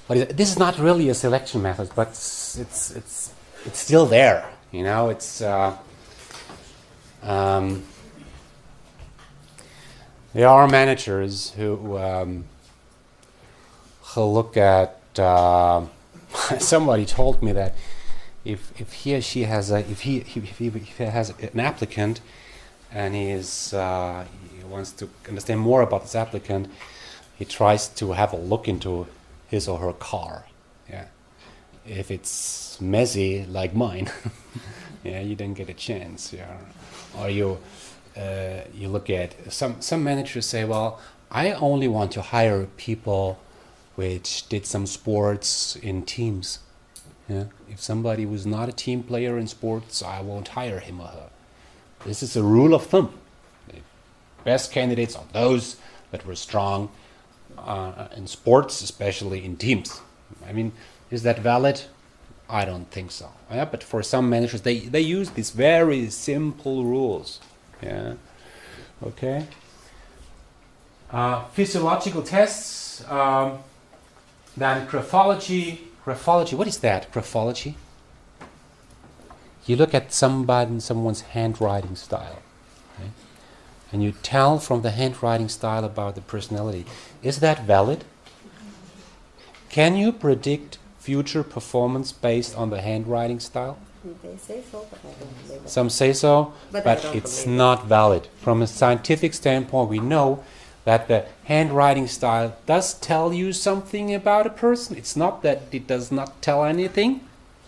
But this is not really a selection method, but it's still there. It's there are managers who look at. Somebody told me that if he or she has if he has an applicant and he wants to understand more about this applicant, he tries to have a look into his or her car. Yeah, if it's messy like mine, yeah, you don't get a chance. Yeah, or you look at some managers say, well, I only want to hire people which did some sports in teams. Yeah, if somebody was not a team player in sports, I won't hire him or her. This is a rule of thumb. The best candidates are those that were strong in sports, especially in teams. I mean, is that valid? I don't think so. Yeah, but for some managers, they use these very simple rules. Yeah. Okay. Physiological tests. Then graphology. Graphology. What is that? Graphology. You look at someone's handwriting style, okay? And you tell from the handwriting style about the personality. Is that valid? Can you predict future performance based on the handwriting style? They say so, but I don't believe it. Some say so, But I but don't it's believe it. not valid. From a scientific standpoint, we know that the handwriting style does tell you something about a person. It's not that it does not tell anything,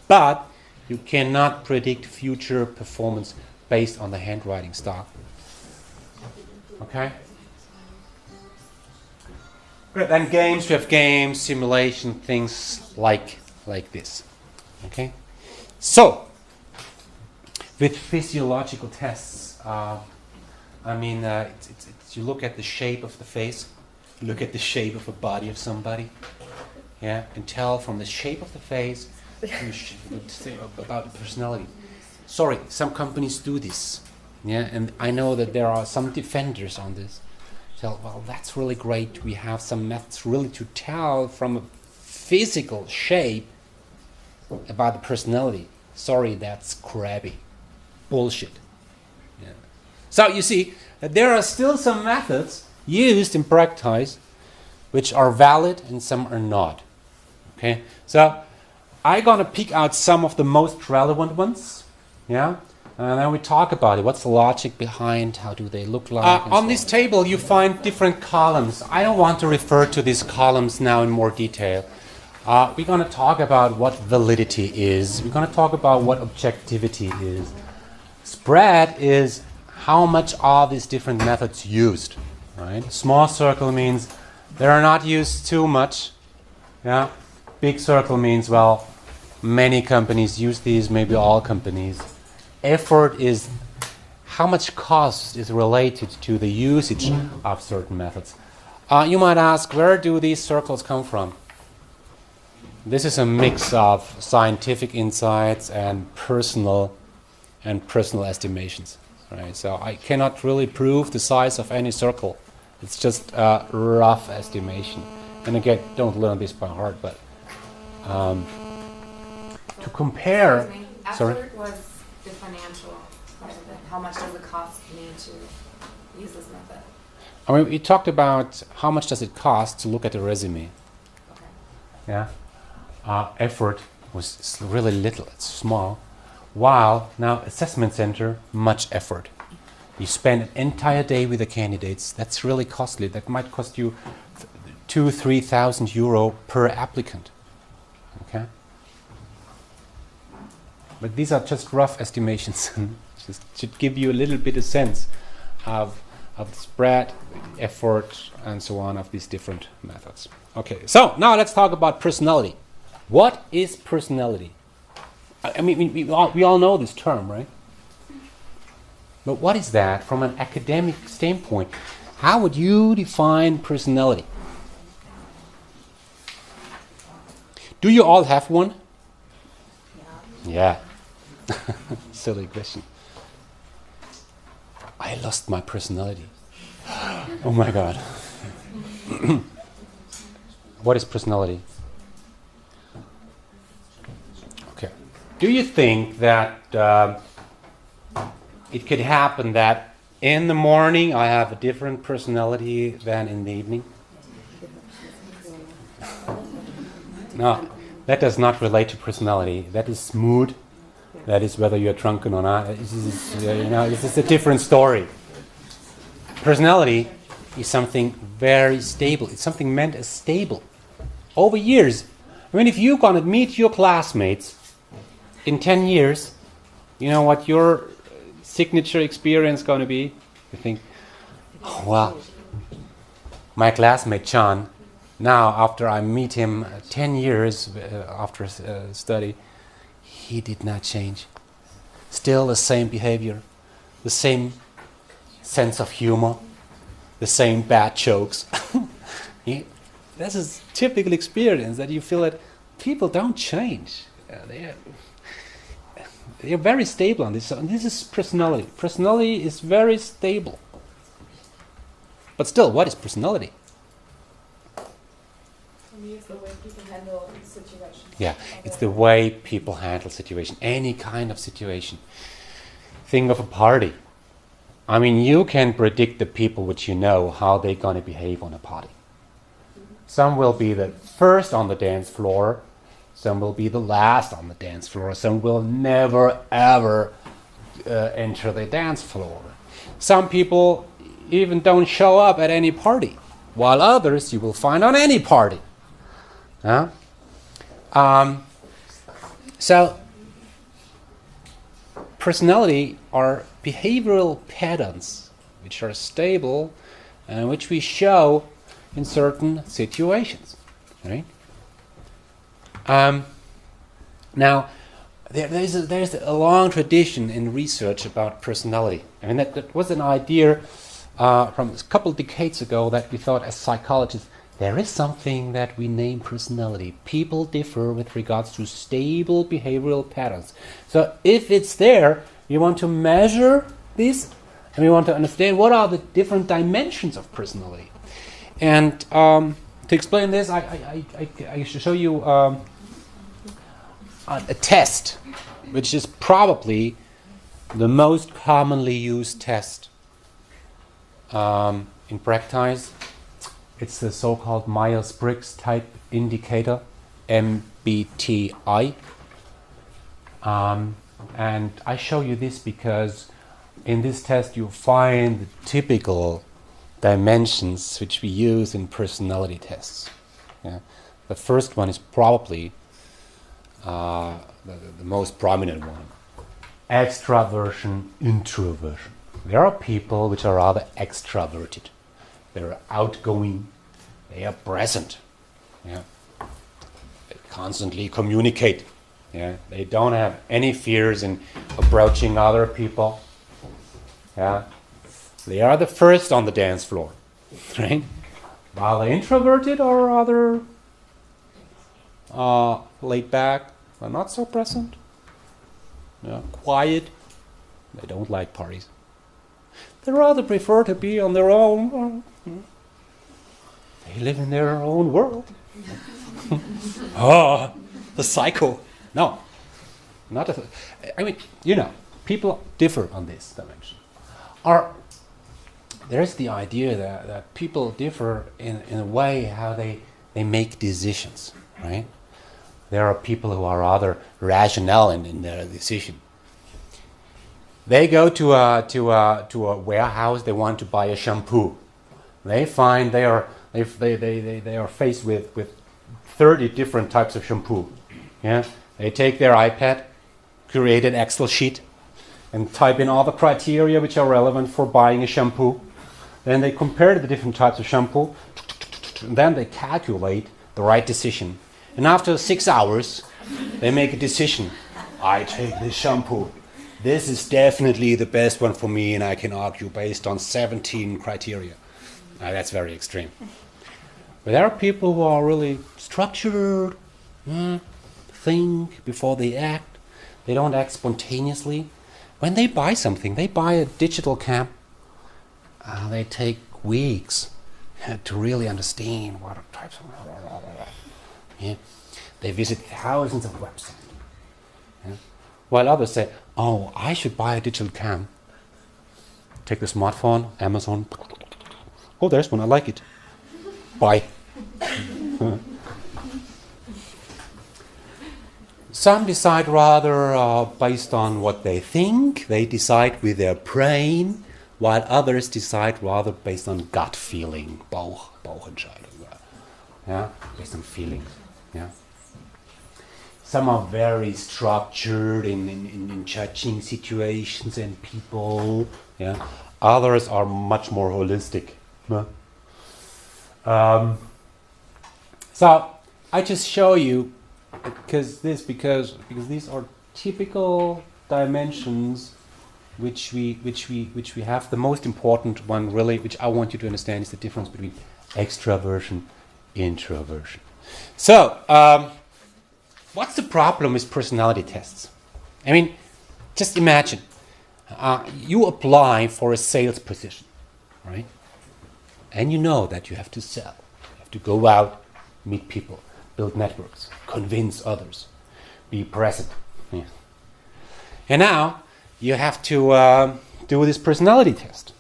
but you cannot predict future performance based on the handwriting style. Okay? Good. Then games, we have games, simulation, things like this. Okay? So, with physiological tests, you look at the shape of the face, you look at the shape of the body of somebody, yeah, and tell from the shape of the face about the personality. Sorry, some companies do this, yeah, and I know that there are some defenders on this. So, well, that's really great. We have some methods really to tell from a physical shape about the personality. Sorry, that's crabby. Bullshit. Yeah. So you see, there are still some methods used in practice which are valid and some are not. Okay, so I'm gonna pick out some of the most relevant ones. Yeah, and then we talk about it. What's the logic behind? How do they look like? On this table, you find different columns. I don't want to refer to these columns now in more detail. We're going to talk about what validity is. We're going to talk about what objectivity is. Spread is how much are these different methods used. Right? Small circle means they are not used too much. Yeah. Big circle means, well, many companies use these, maybe all companies. Effort is how much cost is related to the usage of certain methods. You might ask, where do these circles come from? This is a mix of scientific insights and personal estimations. Right? So I cannot really prove the size of any circle. It's just a rough estimation. And again, don't learn this by heart, but to compare. Excuse me. Effort was the financial part of it. How much does it cost me to use this method? I mean, we talked about how much does it cost to look at a resume. Okay. Yeah. Effort was really little, it's small. While now assessment center, much effort. You spend an entire day with the candidates. That's really costly. That might cost you 2,000-3,000 euro per applicant. Okay. But these are just rough estimations. Just should give you a little bit of sense of the spread, effort, and so on of these different methods. Okay. So now let's talk about personality. What is personality? I mean, we all know this term, right? But what is that from an academic standpoint? How would you define personality? Do you all have one? Yeah. Silly question. I lost my personality. Oh my God. What is personality? Okay. Do you think that it could happen that in the morning I have a different personality than in the evening? No, that does not relate to personality. That is mood. That is whether you're drunken or not. This is a different story. Personality is something very stable. It's something meant as stable. Over years, I mean, if you're going to meet your classmates in 10 years, you know what your signature experience going to be? You think, oh, well, my classmate John, now after I meet him 10 years after study, he did not change. Still the same behavior, the same sense of humor, the same bad jokes. This is typical experience that you feel that people don't change. They're very stable on this. And this is personality. Personality is very stable. But still, what is personality? For me, it's the way people handle situations. Yeah, it's the way people handle situation, any kind of situation. Think of a party. I mean, you can predict the people which you know how they're going to behave on a party. Some will be the first on the dance floor. Some will be the last on the dance floor. Some will never, ever enter the dance floor. Some people even don't show up at any party, while others you will find on any party. Huh? So, personality are behavioral patterns which are stable and which we show in certain situations. Right? Now, there's a long tradition in research about personality. I mean, that was an idea from a couple of decades ago that we thought as psychologists, there is something that we name personality. People differ with regards to stable behavioral patterns. So if it's there, you want to measure this, and we want to understand what are the different dimensions of personality. And to explain this, I should show you a test, which is probably the most commonly used test in practice. It's the so-called Myers-Briggs type indicator, MBTI. And I show you this because in this test you find the typical dimensions which we use in personality tests. Yeah. The first one is probably the most prominent one. Extraversion, introversion. There are people which are rather extraverted. They're outgoing, they are present. Yeah. They constantly communicate. Yeah. They don't have any fears in approaching other people. Yeah. They are the first on the dance floor. Right? While the introverted are rather laid back, but not so present. Yeah. Quiet. They don't like parties. They rather prefer to be on their own. They live in their own world. Oh, the psycho. No, not a. I mean, people differ on this dimension. There's the idea that people differ in a way how they make decisions, right? There are people who are rather rational in their decision. They go to a warehouse. They want to buy a shampoo. They find they are faced with 30 different types of shampoo. Yeah, they take their iPad, create an Excel sheet, and type in all the criteria which are relevant for buying a shampoo. Then they compare the different types of shampoo, and then they calculate the right decision. And after 6 hours, they make a decision. I take this shampoo. This is definitely the best one for me, and I can argue based on 17 criteria. That's very extreme. But there are people who are really structured, think before they act. They don't act spontaneously. When they buy something, they buy a digital cam. They take weeks to really understand what types of... Yeah. They visit thousands of websites. Yeah. While others say, oh, I should buy a digital cam. Take the smartphone, Amazon. Oh, there's one, I like it. Buy. Some decide rather based on what they think. They decide with their brain, while others decide rather based on gut feeling. Bauchentscheidung. Yeah, based on feelings. Yeah. Some are very structured in judging situations and people. Yeah. Others are much more holistic. Yeah. So I just show you because these are typical dimensions which we have. The most important one really, which I want you to understand, is the difference between extraversion, introversion. So what's the problem with personality tests? I mean, just imagine you apply for a sales position, right? And you know that you have to sell. You have to go out, meet people, build networks, convince others, be present. Yeah. And now you have to do this personality test.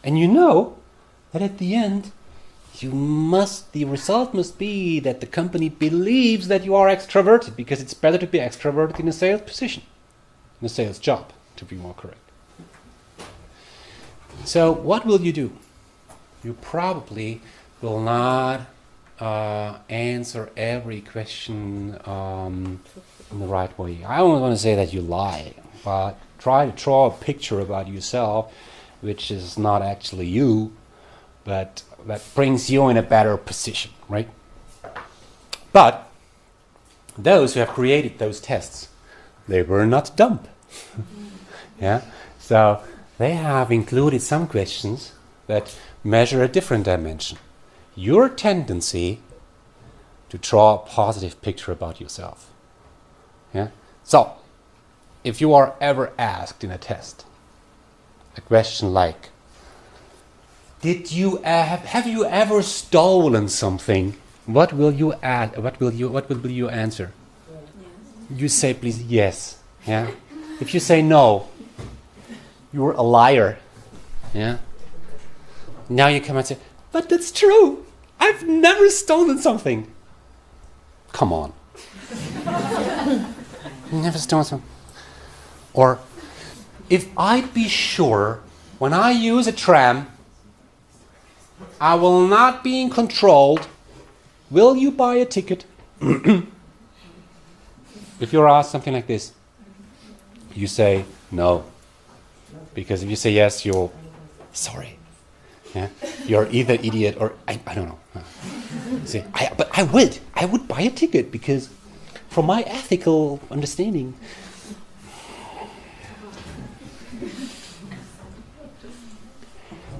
And you know that at the end, the result must be that the company believes that you are extroverted, because it's better to be extroverted in a sales position, in a sales job, to be more correct. So what will you do? You probably will not answer every question in the right way. I don't want to say that you lie, but try to draw a picture about yourself which is not actually you, but that brings you in a better position, right? But those who have created those tests, they were not dumb. Yeah, so they have included some questions that measure a different dimension. Your tendency to draw a positive picture about yourself. Yeah. So, if you are ever asked in a test a question like, "Did you have you ever stolen something?" What will you add? What will you answer? Yes. You say, please, yes. Yeah. If you say no, you're a liar. Yeah. Now you come and say, but that's true. I've never stolen something. Come on. Never stolen something. Or, if I'd be sure when I use a tram, I will not be controlled, will you buy a ticket? If you're asked something like this, you say no. Because if you say yes, you're sorry. Yeah? You're either idiot or I don't know. Say, but I would buy a ticket because from my ethical understanding.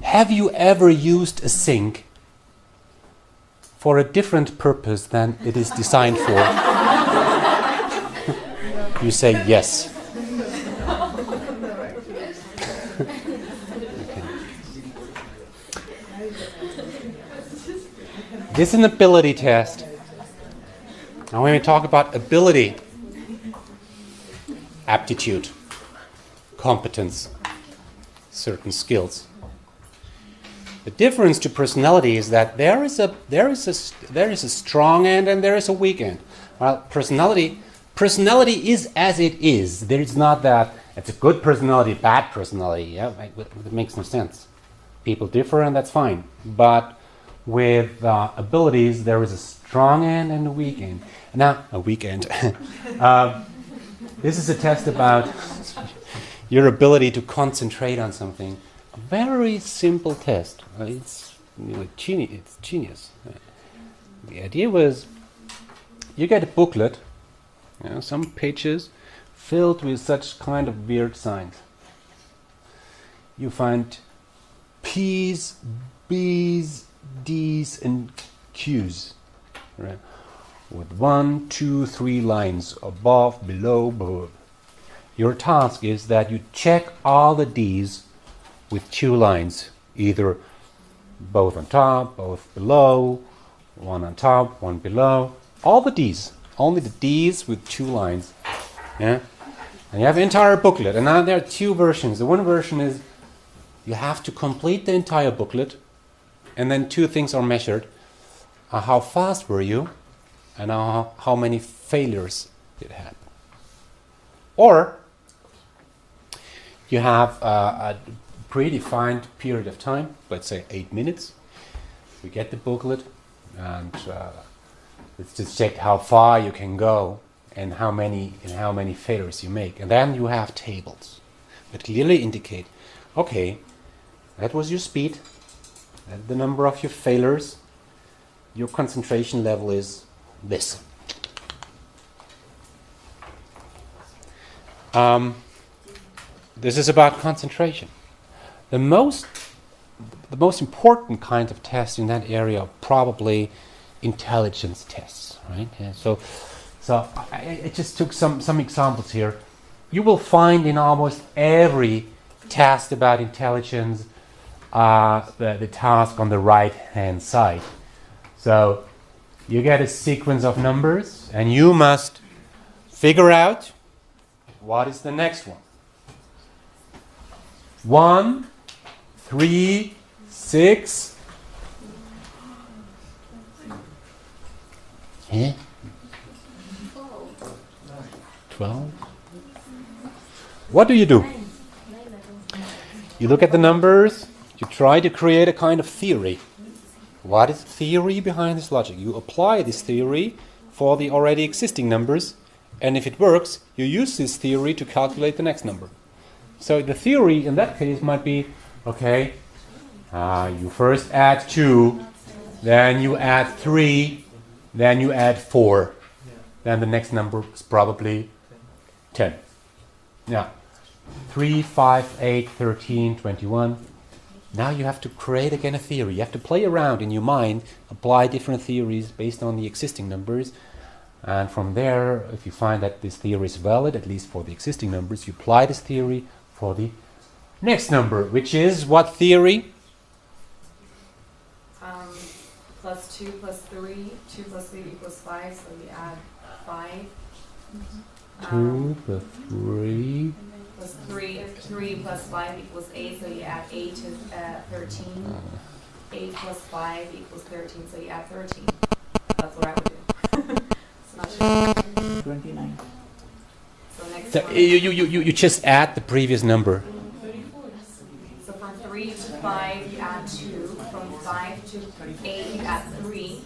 Have you ever used a sink for a different purpose than it is designed for? You say yes. This is an ability test. Now when we talk about ability, aptitude, competence, certain skills. The difference to personality is that there is a strong end and there is a weak end. Well, personality is as it is. There is not that it's a good personality, bad personality. Yeah, it makes no sense. People differ and that's fine. But with abilities, there is a strong end and a weak end. Now, a weak end. This is a test about your ability to concentrate on something. A very simple test. It's genius. The idea was you get a booklet, some pages filled with such kind of weird signs. You find P's, B's, D's, and Q's, right? With 1, 2, 3 lines above, below, above. Your task is that you check all the D's with 2 lines, either both on top, both below, one on top, one below. All the D's, only the D's with 2 lines. Yeah, and you have an entire booklet, and now there are 2 versions. The one version is you have to complete the entire booklet, and then 2 things are measured: how fast were you, and how many failures did happen. Or you have a predefined period of time, let's say 8 minutes. You get the booklet, and let's just check how far you can go and how many failures you make. And then you have tables that clearly indicate, okay, that was your speed, that's the number of your failures, your concentration level is this. This is about concentration. The most important kind of tests in that area are probably intelligence tests, right? Yeah, so I just took some examples here. You will find in almost every test about intelligence the task on the right-hand side. So you get a sequence of numbers, and you must figure out what is the next one. 1, 3, 6. 12. What do? You look at the numbers, you try to create a kind of theory. What is the theory behind this logic? You apply this theory for the already existing numbers, and if it works, you use this theory to calculate the next number. So the theory in that case might be, okay, you first add 2, then you add 3, then you add 4. Then the next number is probably 10. Yeah. 3, 5, 8, 13, 21. Now you have to create again a theory. You have to play around in your mind, apply different theories based on the existing numbers. And from there, if you find that this theory is valid, at least for the existing numbers, you apply this theory for the next number, which is what theory? Plus 2 plus 3. 2 plus 3 equals 5, so we add 5. 2 plus 3. Plus 3 plus 5 equals 8, so you add 8 to 13. 8 plus 5 equals 13, so you add 13. That's what I would do. It's not sure. 29. So next So one. you just add the previous number. So from 3 to 5, you add 2. From 5 to 8, you add 3.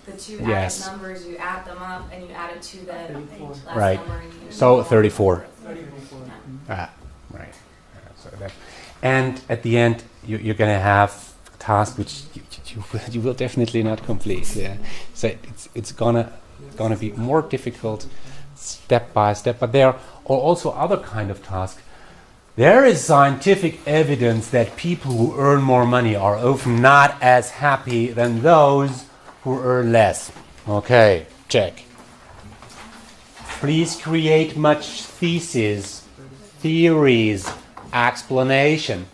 The 2 Yes. added numbers, you add them up, and you add it to the last Right. number. And you So 34. 34. Right. So that, and at the end, you're going to have a task which you will definitely not complete. Yeah. So it's gonna be more difficult step by step. But there are also other kind of tasks. There is scientific evidence that people who earn more money are often not as happy than those who earn less. Okay, check. Please create much thesis, theories, explanation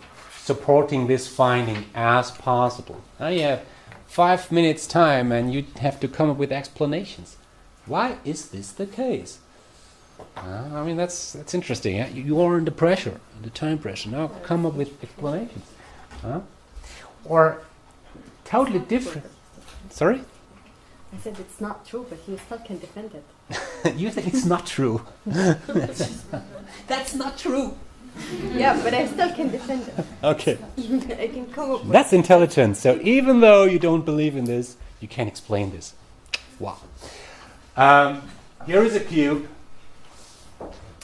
supporting this finding as possible. Now you have 5 minutes time and you have to come up with explanations. Why is this the case? I mean, that's interesting. Yeah? You are under pressure, under time pressure. Now come up with explanations. Or totally different. Sorry? I said it's not true, but you still can defend it. You think it's not true. That's not true. Yeah, but I still can defend it. Okay. I can come up with That's intelligence. So even though you don't believe in this, you can explain this. Wow. Here is a cube.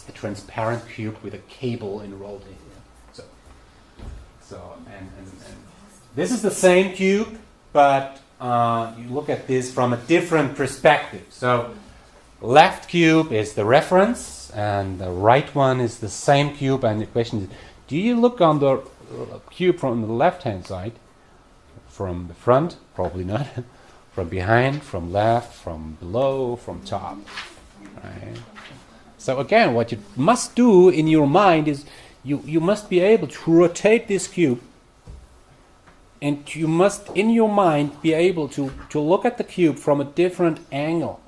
A transparent cube with a cable enrolled in it. And this is the same cube, but you look at this from a different perspective. So left cube is the reference, and the right one is the same cube. And the question is, do you look on the cube from the left-hand side, from the front? Probably not. From behind, from left, from below, from top. Right? So again, what you must do in your mind is you must be able to rotate this cube, and you must, in your mind, be able to look at the cube from a different angle.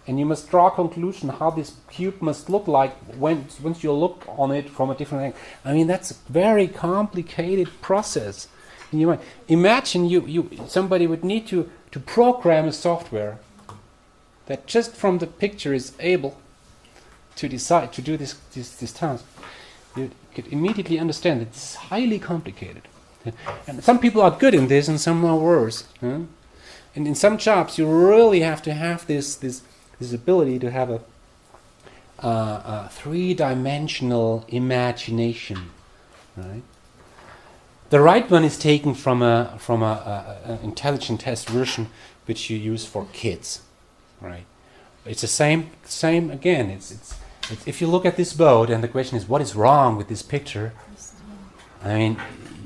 And you must draw a conclusion how this cube must look like once you look on it from a different angle. I mean, that's a very complicated process. In your mind. Imagine somebody would need to program a software that just from the picture is able to decide to do this task. You could immediately understand that it's highly complicated. And some people are good in this and some are worse. And in some jobs you really have to have this ability to have a three-dimensional imagination, right? The right one is taken from an intelligent test version which you use for kids, right? It's the same again. It's if you look at this boat and the question is what is wrong with this picture, I mean,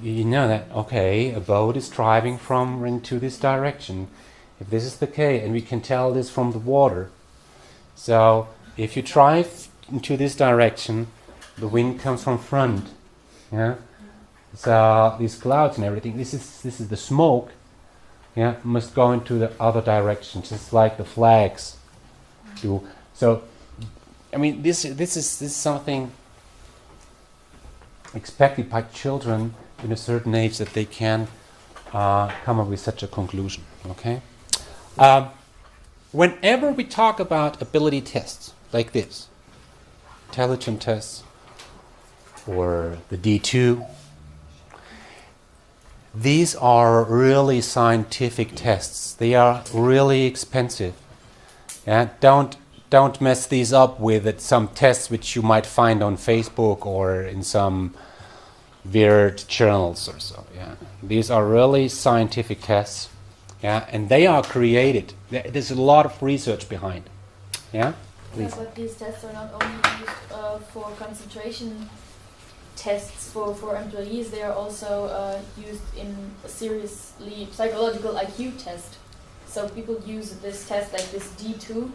you know that, okay, a boat is driving from into this direction. If this is the case, and we can tell this from the water. So if you drive into this direction, the wind comes from front. Yeah. So these clouds and everything, this is the smoke. Yeah, must go into the other direction, just like the flags do. So, I mean, this is something expected by children in a certain age that they can come up with such a conclusion. Okay. Whenever we talk about ability tests like this, intelligence tests, or the D2, these are really scientific tests. They are really expensive. Yeah, don't mess these up with some tests which you might find on Facebook or in some weird journals or so. Yeah, these are really scientific tests. Yeah, and they are created. There's a lot of research behind. Yeah, please. Yeah, but these tests are not only used for concentration tests for employees. They are also used in a seriously psychological IQ test. So people use this test like this D2.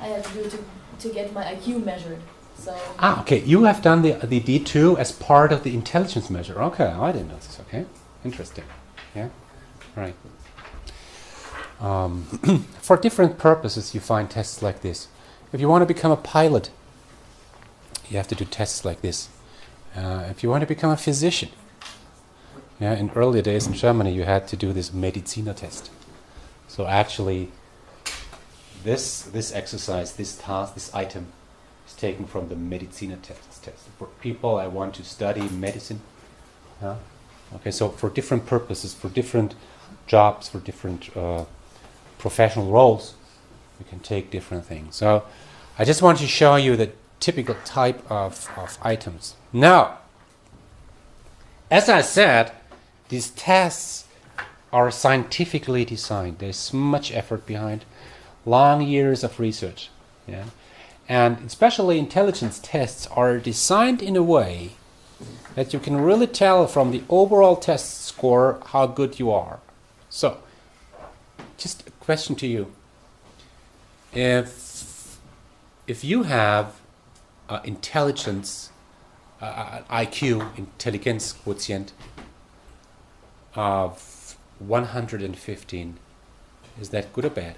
I have to do to get my IQ measured. So okay. You have done the D2 as part of the intelligence measure. Okay, I didn't know this. Okay, interesting. Yeah, right. For different purposes, you find tests like this. If you want to become a pilot, you have to do tests like this. If you want to become a physician, yeah, in earlier days in Germany, you had to do this Mediziner test. So actually, this exercise, this task, this item, is taken from the Mediziner test. For people that want to study medicine, yeah. Okay, so for different purposes, for different jobs, for different professional roles, you can take different things. So I just want to show you the typical type of items. Now, as I said, these tests are scientifically designed. There's much effort behind, long years of research. Yeah? And especially intelligence tests are designed in a way that you can really tell from the overall test score how good you are. So, just a question to you. If you have intelligence, IQ, intelligence quotient of 115, is that good or bad?